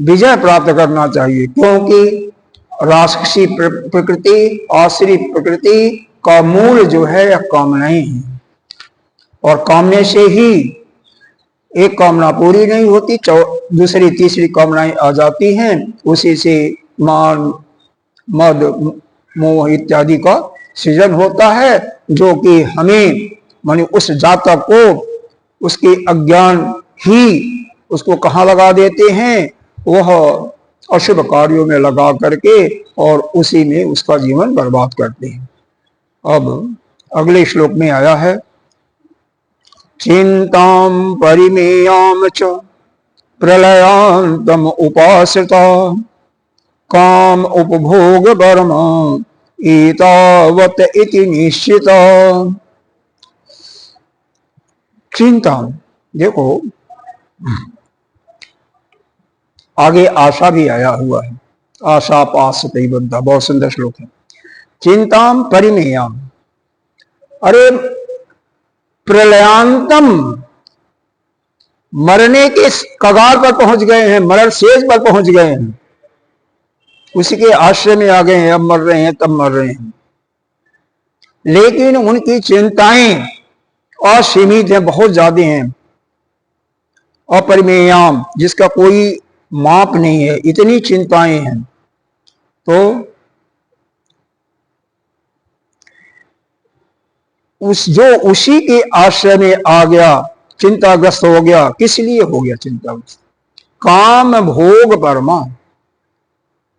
विजय प्राप्त करना चाहिए, क्योंकि राक्षसी प्रकृति, आश्रित प्रकृति का मूल जो है यह कामनाएं हैं, और कामने से ही एक कामना पूरी नहीं होती, दूसरी तीसरी कामनाएं आ जाती हैं, उसी से मान मद मोह इत्यादि का सृजन होता है, जो कि हमें माने उस जातक को उसके अज्ञान ही उसको कहाँ लगा देते हैं, वह अशुभ कार्यों में लगा करके और उसी में उसका जीवन बर्बाद करते हैं। अब अगले श्लोक में आया है, चिंतां परिमेयाम च प्रलयांतम उपासता काम उपभोग वर्म एतावत इति निश्चिता। चिंता, देखो आगे आशा भी आया हुआ है, आशा पास बनता, बहुत सुंदर श्लोक है। चिंताम परिमेयाम, अरे प्रलयांतम, मरने के कगार पर पहुंच गए हैं, मरण शेष पर पहुंच गए हैं, उसी के आश्रय में आ गए हैं, अब मर रहे हैं तब मर रहे हैं, लेकिन उनकी चिंताएं असीमित हैं, बहुत ज्यादा हैं, अपरिमेयाम, जिसका कोई माप नहीं है, इतनी चिंताएं हैं। तो उसी के आश्रय में आ गया, चिंताग्रस्त हो गया, किस लिए हो गया चिंताग्रस्त? काम भोग परमा,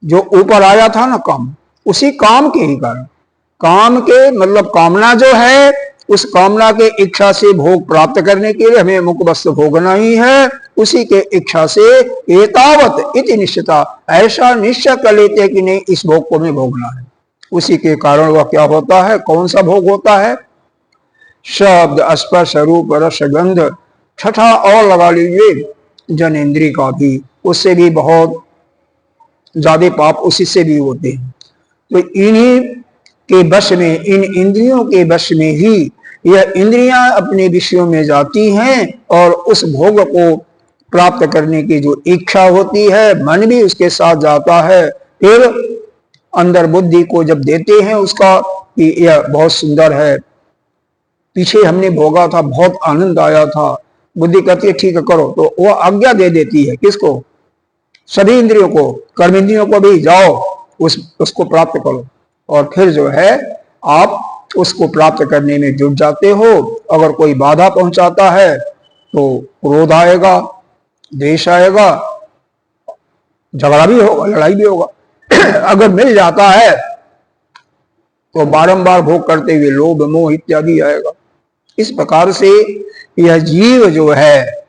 जो ऊपर आया था ना काम, उसी काम के ही कारण, काम के मतलब कामना जो है, उस कामना के इच्छा से भोग प्राप्त करने के लिए हमें मुख वस्तु भोगना ही है, उसी के इच्छा से एतावत इति निश्चिता, ऐसा निश्चय कर लेते हैं कि नहीं इस भोग को हमें भोगना है। उसी के कारण वह क्या होता है, कौन सा भोग होता है? शब्द स्पर्श रूप रस गंध, छठा और लगा लीजिए जनेन्द्रिय का भी, उससे भी बहुत ज्यादा पाप उसी से भी होते हैं। तो इन्हीं के वश में, इन इंद्रियों के वश में ही यह इंद्रियां अपने विषयों में जाती हैं और उस भोग को प्राप्त करने की जो इच्छा होती है, मन भी उसके साथ जाता है। फिर अंदर बुद्धि को जब देते हैं उसका कि यह बहुत सुंदर है, पीछे हमने भोगा था, बहुत आनंद आया था, बुद्धि कहती है ठीक है करो, तो वह आज्ञा दे देती है किसको? सभी इंद्रियों को, कर्म इंद्रियों को भी, जाओ उसको प्राप्त करो। और फिर जो है आप उसको प्राप्त करने में जुट जाते हो। अगर कोई बाधा पहुंचाता है तो क्रोध आएगा, द्वेष आएगा, झगड़ा भी होगा, लड़ाई भी होगा। अगर मिल जाता है तो बारंबार भोग करते हुए लोभ मोह इत्यादि आएगा। इस प्रकार से यह जीव जो है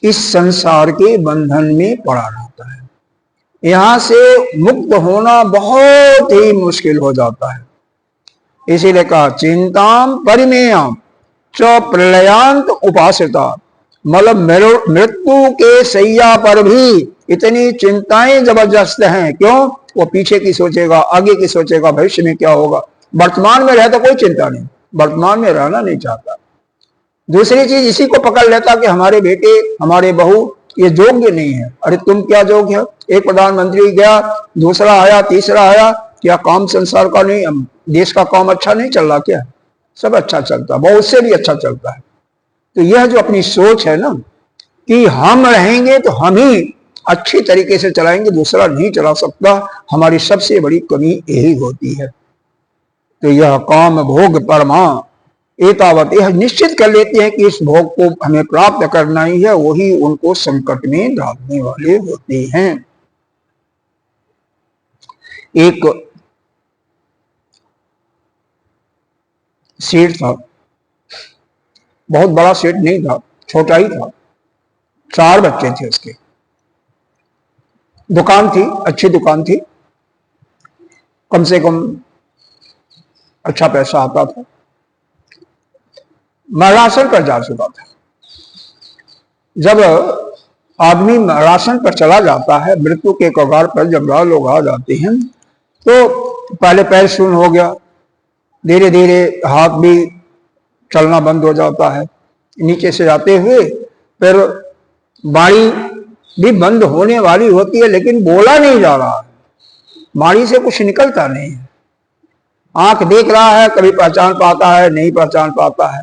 इस संसार के बंधन में पड़ा रहता है, यहां से मुक्त होना बहुत ही मुश्किल हो जाता है। इसीलिए कहा चिंताम परिमेयम च प्रलयांत उपासिता, मतलब मृत्यु के सैया पर भी इतनी चिंताएं जबरदस्त हैं। क्यों? वो पीछे की सोचेगा, आगे की सोचेगा, भविष्य में क्या होगा। वर्तमान में रहता कोई चिंता नहीं, वर्तमान में रहना नहीं चाहता। दूसरी चीज इसी को पकड़ लेता कि हमारे बेटे हमारे बहू ये योग्य नहीं है। अरे तुम क्या योग्य है? एक प्रधानमंत्री गया, दूसरा आया, तीसरा आया, क्या काम संसार का नहीं, देश का काम अच्छा नहीं चल रहा क्या? सब अच्छा चलता, बहुत से भी अच्छा चलता है। तो यह जो अपनी सोच है ना कि हम रहेंगे तो हम ही अच्छी तरीके से चलाएंगे, दूसरा नहीं चला सकता, हमारी सबसे बड़ी कमी यही होती है। तो यह काम भोग परमा एतावत, यह निश्चित कर लेते हैं कि इस भोग को हमें प्राप्त करना ही है, वही उनको संकट में डालने वाले होते हैं। एक सेठ था, बहुत बड़ा सेठ नहीं था, छोटा ही था, 4 बच्चे थे उसके, दुकान थी, अच्छी दुकान थी, कम से कम अच्छा पैसा आता था। मैं राशन पर जा चुका था। जब आदमी राशन पर चला जाता है, मृत्यु के कगार पर जब लोग आ जाते हैं, तो पहले पैर शून्य हो गया, धीरे धीरे हाथ भी चलना बंद हो जाता है, नीचे से जाते हुए फिर बाड़ी भी बंद होने वाली होती है, लेकिन बोला नहीं जा रहा है, बाड़ी से कुछ निकलता नहीं है। आंख देख रहा है, कभी पहचान पाता है, नहीं पहचान पाता है।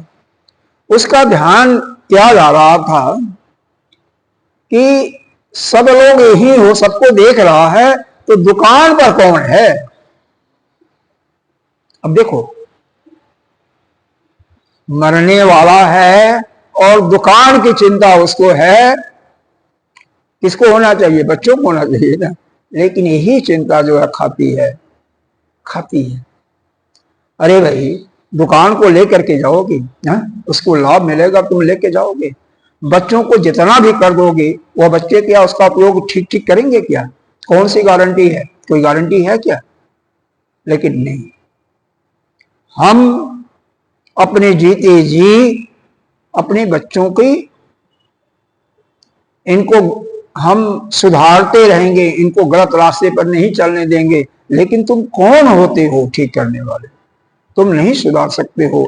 उसका ध्यान क्या जा रहा था कि सब लोग यही हो, सबको देख रहा है, तो दुकान पर कौन है। अब देखो, मरने वाला है और दुकान की चिंता उसको है, किसको होना चाहिए, बच्चों को होना चाहिए ना, लेकिन यही चिंता जो है खाती है। अरे भाई, दुकान को लेकर के जाओगे, उसको लाभ मिलेगा, तुम लेके जाओगे। बच्चों को जितना भी कर दोगे, वो बच्चे क्या उसका उपयोग ठीक ठीक करेंगे क्या? कौन सी गारंटी है? कोई गारंटी है क्या? लेकिन नहीं, हम अपने जीते जी अपने बच्चों की, इनको हम सुधारते रहेंगे, इनको गलत रास्ते पर नहीं चलने देंगे। लेकिन तुम कौन होते हो ठीक करने वाले? तुम नहीं सुधार सकते हो।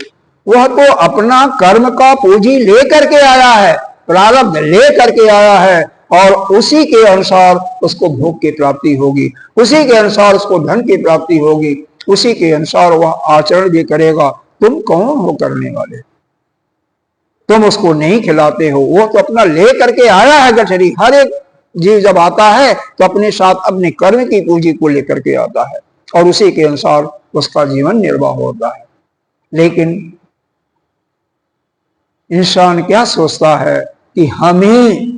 वह तो अपना कर्म का पूंजी लेकर के आया है, प्रारब्ध लेकर के आया है, और उसी के अनुसार उसको भोग की प्राप्ति होगी, उसी के अनुसार उसको धन की प्राप्ति होगी, उसी के अनुसार वह आचरण भी करेगा। तुम कौन हो करने वाले? तुम उसको नहीं खिलाते हो, वो तो अपना ले करके आया है गठरी। हर एक जीव जब आता है तो अपने साथ अपने कर्म की पूंजी को लेकर के आता है, और उसी के अनुसार उसका जीवन निर्वाह होता है। लेकिन इंसान क्या सोचता है कि हम ही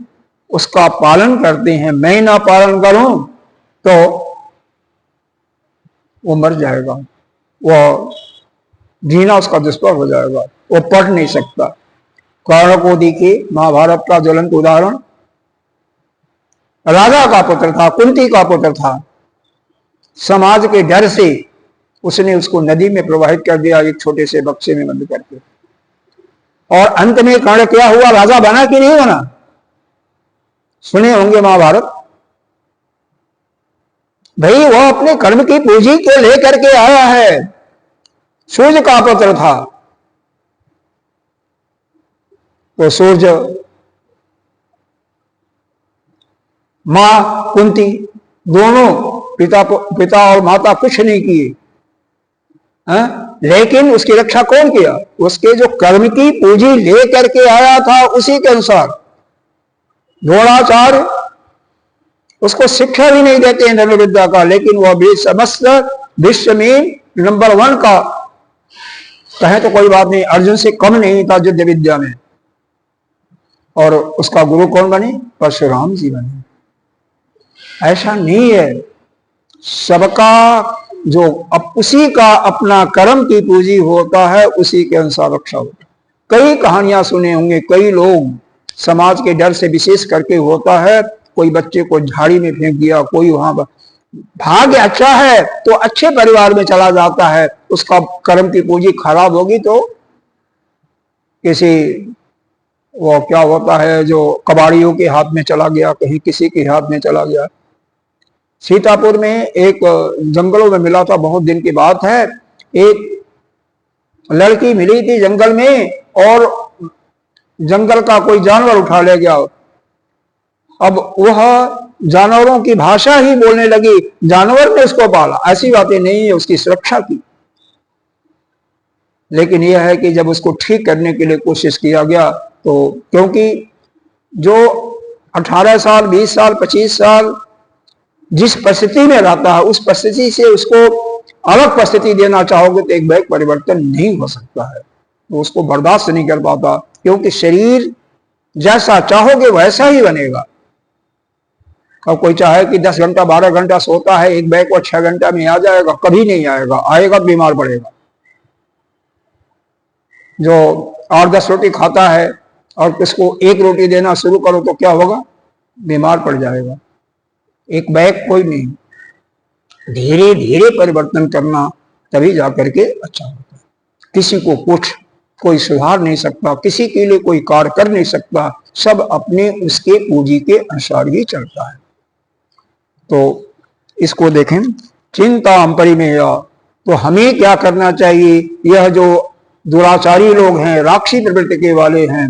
उसका पालन करते हैं, मैं ना पालन करूं तो वो मर जाएगा, वो जीना उसका दुष्कर हो जाएगा, वो पढ़ नहीं सकता। कर्ण को देखिए, महाभारत का ज्वलंत उदाहरण। राजा का पुत्र था, कुंती का पुत्र था, समाज के डर से उसने उसको नदी में प्रवाहित कर दिया, एक छोटे से बक्से में बंद करके। और अंत में कर्ण क्या हुआ? राजा बना कि नहीं बना? सुने होंगे महाभारत। भाई, वो अपने कर्म की पूंजी को लेकर के आया है। सूर्य का पुत्र था, तो सूर्य, मां कुंती, दोनों पिता और माता कुछ नहीं किए, लेकिन उसकी रक्षा कौन किया? उसके जो कर्म की पूंजी लेकर के आया था, उसी के अनुसार। द्रोणाचार्य उसको शिक्षा भी नहीं देते हैं धनुर्विद्या का, लेकिन वह भी समस्त विश्व में नंबर 1 का, कहे तो कोई बात नहीं, अर्जुन से कम नहीं था युद्ध विद्या में। और उसका गुरु कौन बने? परशुराम जी बने। ऐसा नहीं है, सबका जो उसी का अपना कर्म की पूंजी होता है, उसी के अनुसार रक्षा होता है। कई कहानियां सुने होंगे, कई लोग समाज के डर से विशेष करके होता है, कोई बच्चे को झाड़ी में फेंक दिया, कोई वहां पर, भाग्य अच्छा है तो अच्छे परिवार में चला जाता है, उसका कर्म की पूंजी खराब होगी तो किसी, वो क्या होता है, जो कबाड़ियों के हाथ में चला गया, कहीं किसी के हाथ में चला गया। सीतापुर में एक जंगलों में मिला था, बहुत दिन की बात है, एक लड़की मिली थी जंगल में, और जंगल का कोई जानवर उठा ले गया। अब वह जानवरों की भाषा ही बोलने लगी, जानवर ने उसको पाला, ऐसी बातें नहीं है, उसकी सुरक्षा की। लेकिन यह है कि जब उसको ठीक करने के लिए कोशिश किया गया तो क्योंकि जो 18 साल 20 साल 25 साल जिस परिस्थिति में रहता है उस परिस्थिति से उसको अलग परिस्थिति देना चाहोगे तो एक बैग परिवर्तन नहीं हो सकता है, तो उसको बर्दाश्त नहीं कर पाता, क्योंकि शरीर जैसा चाहोगे वैसा ही बनेगा। अब कोई चाहे कि 10 घंटा 12 घंटा सोता है, एक बैग को 6 घंटा में आ जाएगा, कभी नहीं आएगा, आएगा बीमार पड़ेगा। जो 8-10 रोटी खाता है और उसको एक रोटी देना शुरू करो तो क्या होगा, बीमार पड़ जाएगा। एक बैग कोई नहीं, धीरे धीरे परिवर्तन करना तभी जाकर के अच्छा होता है। किसी को कुछ कोई सुधार नहीं सकता, किसी के लिए कोई कार्य कर नहीं सकता, सब अपने उसके पूंजी के अनुसार ही चलता है। तो इसको देखें, चिंता परिमेय, तो हमें क्या करना चाहिए। यह जो दुराचारी लोग हैं, राक्षसी प्रवृत्ति के वाले हैं,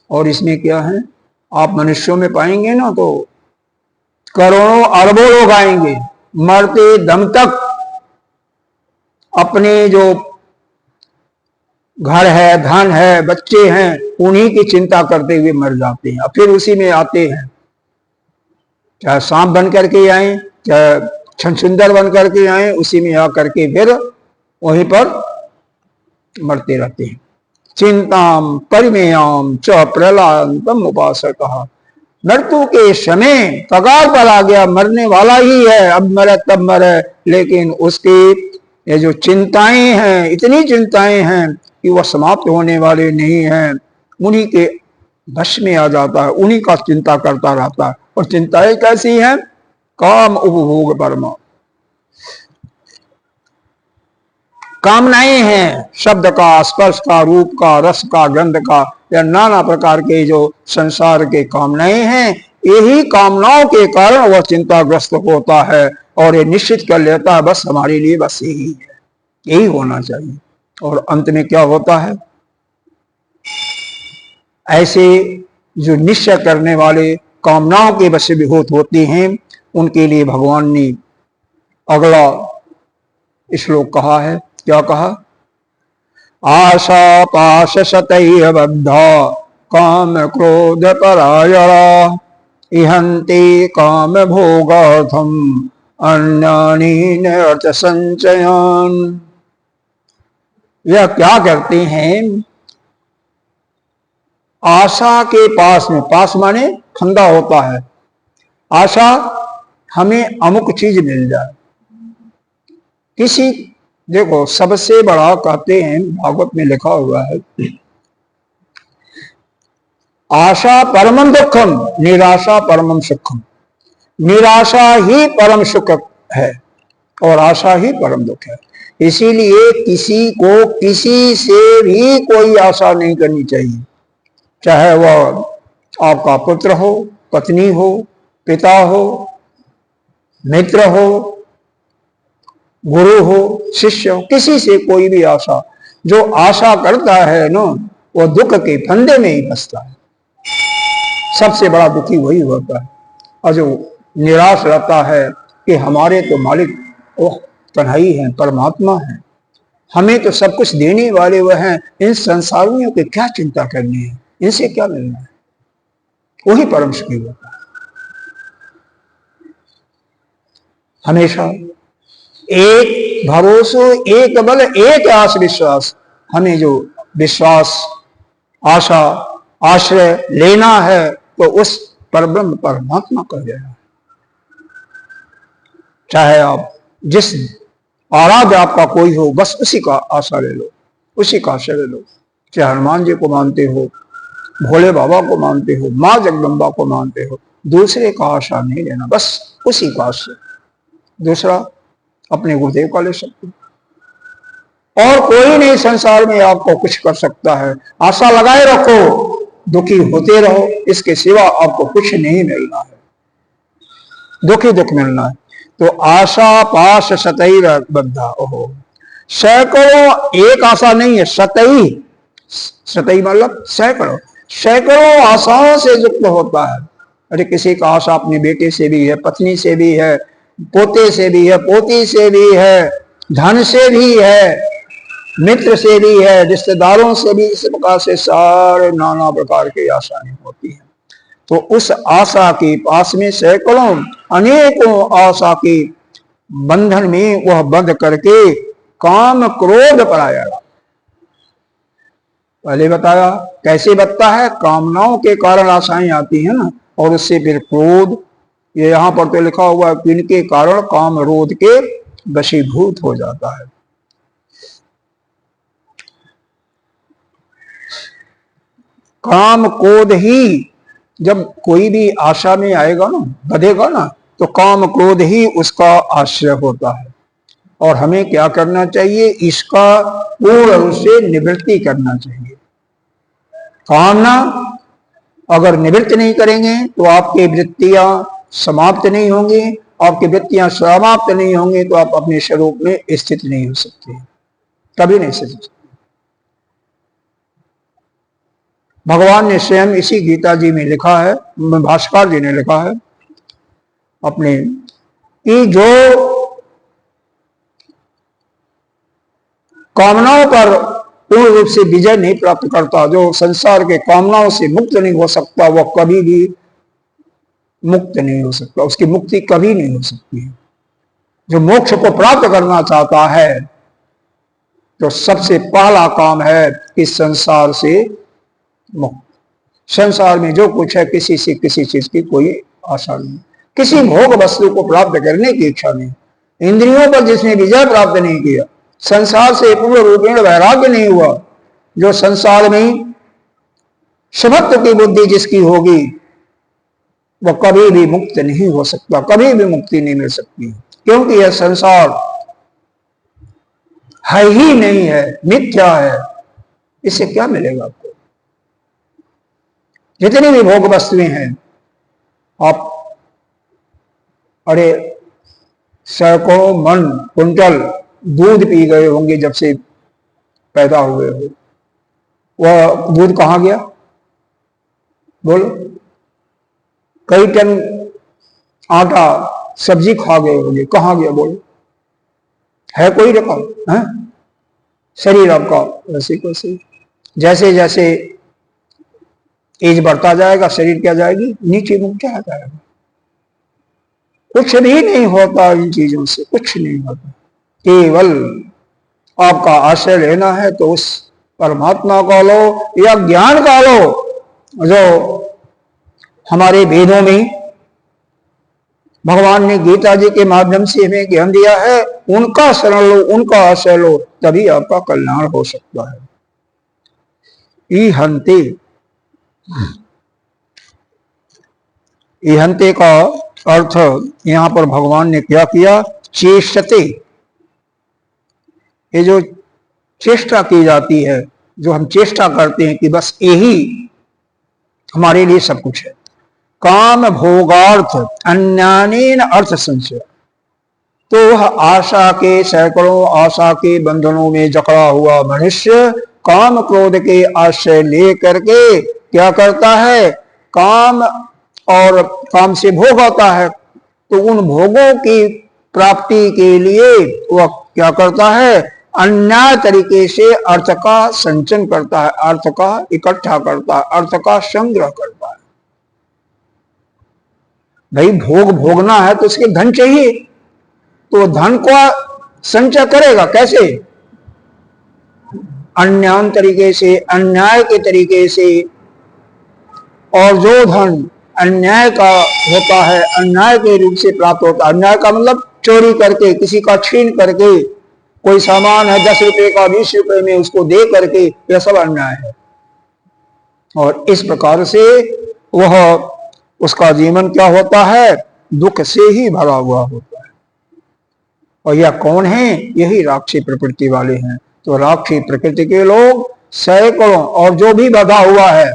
और इसमें क्या है, आप मनुष्यों में पाएंगे ना तो करोड़ों अरबों लोग आएंगे, मरते दम तक अपने जो घर है, धन है, बच्चे हैं, उन्हीं की चिंता करते हुए मर जाते हैं। फिर उसी में आते हैं, चाहे सांप बन करके आए, चाहे छछूंदर बन करके आए, उसी में आकर के फिर वहीं पर मरते रहते हैं। चिंताम परिमेयम च प्रहलादम उपासकः, मृत्यु के समय कगार पर आ गया, मरने वाला ही है, अब मरे तब मरे, लेकिन उसकी ये जो चिंताएं हैं, इतनी चिंताएं हैं कि वह समाप्त होने वाले नहीं हैं, उन्हीं के वश में आ जाता है, उन्हीं का चिंता करता रहता है। और चिंताएं कैसी हैं, काम उपभोग परमा, कामनाएं हैं, शब्द का, स्पर्श का, रूप का, रस का, गंध का, या नाना प्रकार के जो संसार के कामनाएं हैं, यही कामनाओं के कारण वह चिंताग्रस्त होता है और ये निश्चित कर लेता है बस हमारे लिए बस यही है, यही होना चाहिए। और अंत में क्या होता है, ऐसे जो निश्चय करने वाले कामनाओं के वशीभूत होते हैं, उनके लिए भगवान ने अगला श्लोक कहा है। क्या कहा, आशा पाश शतैः बद्धा काम क्रोध परायणा इहन्ति काम भोगार्थम अन्यानि नर्थ संचयान। यह क्या करते हैं, आशा के पास में, पास माने फंदा होता है, आशा हमें अमुक चीज मिल जाए, किसी, देखो सबसे बड़ा कहते हैं, भागवत में लिखा हुआ है, आशा परमं दुखम निराशा परमं सुखम, निराशा ही परम सुख है और आशा ही परम दुख है। इसीलिए किसी को किसी से भी कोई आशा नहीं करनी चाहिए, चाहे वह आपका पुत्र हो, पत्नी हो, पिता हो, मित्र हो, गुरु हो, शिष्य हो, किसी से कोई भी आशा, जो आशा करता है ना वो दुख के फंदे में ही फंसता है, सबसे बड़ा दुखी वही होता है। और जो निराश रहता है कि हमारे तो मालिक ओह कन्हई है, परमात्मा है, हमें तो सब कुछ देने वाले वह हैं, इन संसारियों की क्या चिंता करनी है, इनसे क्या मिलना है, वही परम सुखी होता है। हमेशा एक भरोसा, एक बल, एक आस विश्वास, हमें जो विश्वास, आशा, आश्रय लेना है तो उस परब्रह्म परमात्मा का लेना है। चाहे आप जिस आराध्य आपका कोई हो, बस उसी का आशा ले लो, उसी का आश्रय ले लो। चाहे हनुमान जी को मानते हो, भोले बाबा को मानते हो, माँ जगदम्बा को मानते हो, दूसरे का आशा नहीं लेना, बस उसी का आश्रय। दूसरा अपने गुरुदेव का ले सकते हो, और कोई नहीं संसार में आपको कुछ कर सकता है। आशा लगाए रखो, दुखी होते रहो, इसके सिवा आपको कुछ नहीं मिलना है, दुखी दुख मिलना है। तो आशा पाश शतैः बद्धा, ओहो, सैकड़ों, एक आशा नहीं है, शतैः, शतैः मतलब सैकड़ों, सैकड़ों आशाओं से युक्त होता है। अरे किसी का आशा अपने बेटे से भी है, पत्नी से भी है, पोते से भी है, पोती से भी है, धन से भी है, मित्र से भी है, रिश्तेदारों से भी इस प्रकार से सारे नाना प्रकार की आशाएं होती हैं। तो उस आशा के पास में सैकड़ों अनेकों आशा के बंधन में वह बंध करके काम क्रोध पर आएगा। पहले बताया कैसे बचता है, कामनाओं के कारण आशाएं आती हैं ना, और उससे फिर क्रोध। ये यहां पर तो लिखा हुआ है कि इनके कारण काम क्रोध के वशीभूत हो जाता है। काम क्रोध ही जब कोई भी आशा में आएगा ना, बधेगा ना, तो काम क्रोध ही उसका आश्रय होता है। और हमें क्या करना चाहिए, इसका पूर्ण रूप से निवृत्ति करना चाहिए। कामना अगर निवृत्त नहीं करेंगे तो आपकी वृत्तियां समाप्त नहीं होंगी, आपकी वृत्तियां समाप्त नहीं होंगी तो आप अपने स्वरूप में स्थित नहीं हो सकते, कभी नहीं स्थित हो सकते। भगवान ने स्वयं इसी गीता जी में लिखा है, भाष्कर जी ने लिखा है अपने, कि जो कामनाओं पर पूर्ण रूप से विजय नहीं प्राप्त करता, जो संसार के कामनाओं से मुक्त नहीं हो सकता, वह कभी भी मुक्त नहीं हो सकता, उसकी मुक्ति कभी नहीं हो सकती। जो मोक्ष को प्राप्त करना चाहता है तो सबसे पहला काम है कि संसार से मुक्त। संसार में जो कुछ है किसी से किसी चीज की कोई आशा नहीं, किसी भोग वस्तु को प्राप्त करने की इच्छा नहीं, इंद्रियों पर जिसने विजय प्राप्त नहीं किया, संसार से पूर्ण रूपेण वैराग्य नहीं हुआ, जो संसार में समत्व की बुद्धि जिसकी होगी वह कभी भी मुक्त नहीं हो सकता, कभी भी मुक्ति नहीं मिल सकती, क्योंकि यह संसार है ही नहीं है, मिथ्या है। इससे क्या मिलेगा आपको? जितनी भी भोग वस्तुएं हैं, आप अरे सैकड़ों मन कुंटल दूध पी गए होंगे जब से पैदा हुए हो, वह दूध कहां गया बोलो? कई टन आटा सब्जी खा गए होंगे, कहां गया बोलो? है कोई रकम है? शरीर आपका वैसे कैसे, जैसे जैसे एज बढ़ता जाएगा शरीर क्या जाएगी, नीचे मुख क्या जाएगा। कुछ भी नहीं होता इन चीजों से, कुछ नहीं होता। केवल आपका आश्रय लेना है तो उस परमात्मा का लो या ज्ञान का लो, जो हमारे वेदों में भगवान ने गीता जी के माध्यम से हमें ज्ञान दिया है, उनका शरण लो, उनका आश्रय लो, तभी आपका कल्याण हो सकता है। ईहन्ते, ईहन्ते का अर्थ यहां पर भगवान ने क्या किया, चेष्टते। ये जो चेष्टा की जाती है, जो हम चेष्टा करते हैं कि बस यही हमारे लिए सब कुछ है। काम भोगार्थ अन्यानेन अर्थ संशय, तो वह आशा के सैकड़ों आशा के बंधनों में जकड़ा हुआ मनुष्य काम क्रोध के आश्रय ले करके क्या करता है, काम और काम से भोग आता है, तो उन भोगों की प्राप्ति के लिए वह क्या करता है, अन्याय तरीके से अर्थ का संचन करता है, अर्थ का इकट्ठा करता है, अर्थ का संग्रह करता है। भाई भोग भोगना है तो उसके धन चाहिए, तो धन को संचय करेगा कैसे, अन्याय तरीके से, अन्याय के तरीके से। और जो धन अन्याय का होता है, अन्याय के रूप से प्राप्त होता है, अन्याय का मतलब चोरी करके, किसी का छीन करके, कोई सामान है 10 रुपए का 20 रुपए में उसको दे करके, यह सब अन्याय है। और इस प्रकार से वह उसका जीवन क्या होता है, दुख से ही भरा हुआ होता है। और यह कौन है, यही राक्षसी प्रकृति वाले हैं। तो राक्षसी प्रकृति के लोग सैकड़ों, और जो भी बधा हुआ है,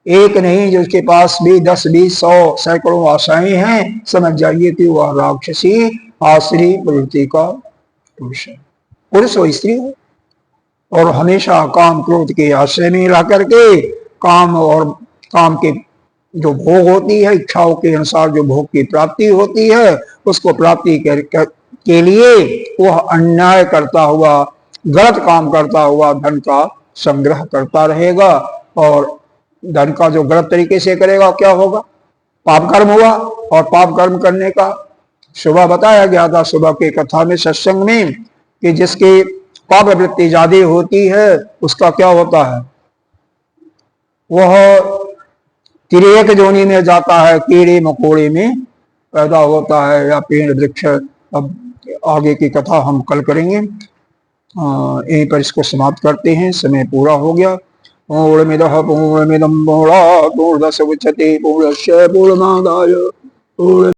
एक नहीं, जो उसके पास भी 10 20 100 सैकड़ों आशाएं हैं, समझ जाइए कि वह राक्षसी आश्री प्रवृत्ति का पुरुष है, पुरुष हो स्त्री हो। और हमेशा काम क्रोध के आश्रय में ला करके काम और काम के जो भोग होती है, इच्छाओं के अनुसार जो भोग की प्राप्ति होती है, उसको प्राप्ति के लिए वह अन्याय करता हुआ गलत काम करता हुआ धन का संग्रह करता रहेगा, और धन का जो गलत तरीके से करेगा क्या होगा, पाप कर्म हुआ। और पाप कर्म करने का सुबह बताया गया था, सुबह की कथा में, सत्संग में, कि जिसकी पाप वृत्ति ज्यादा होती है उसका क्या होता है, वह तिर्यक जोनि में जाता है, कीड़े मकोड़े में पैदा होता है, या पेड़ वृक्ष। अब आगे की कथा हम कल करेंगे। यहीं पर इसको समाप्त करते हैं, समय पूरा हो गया। पूर्णमिदः पूर्णमिदं पूर्णात् पूर्णस्य मुच्यते पूर्णस्य पूर्णमादाय पूर्ण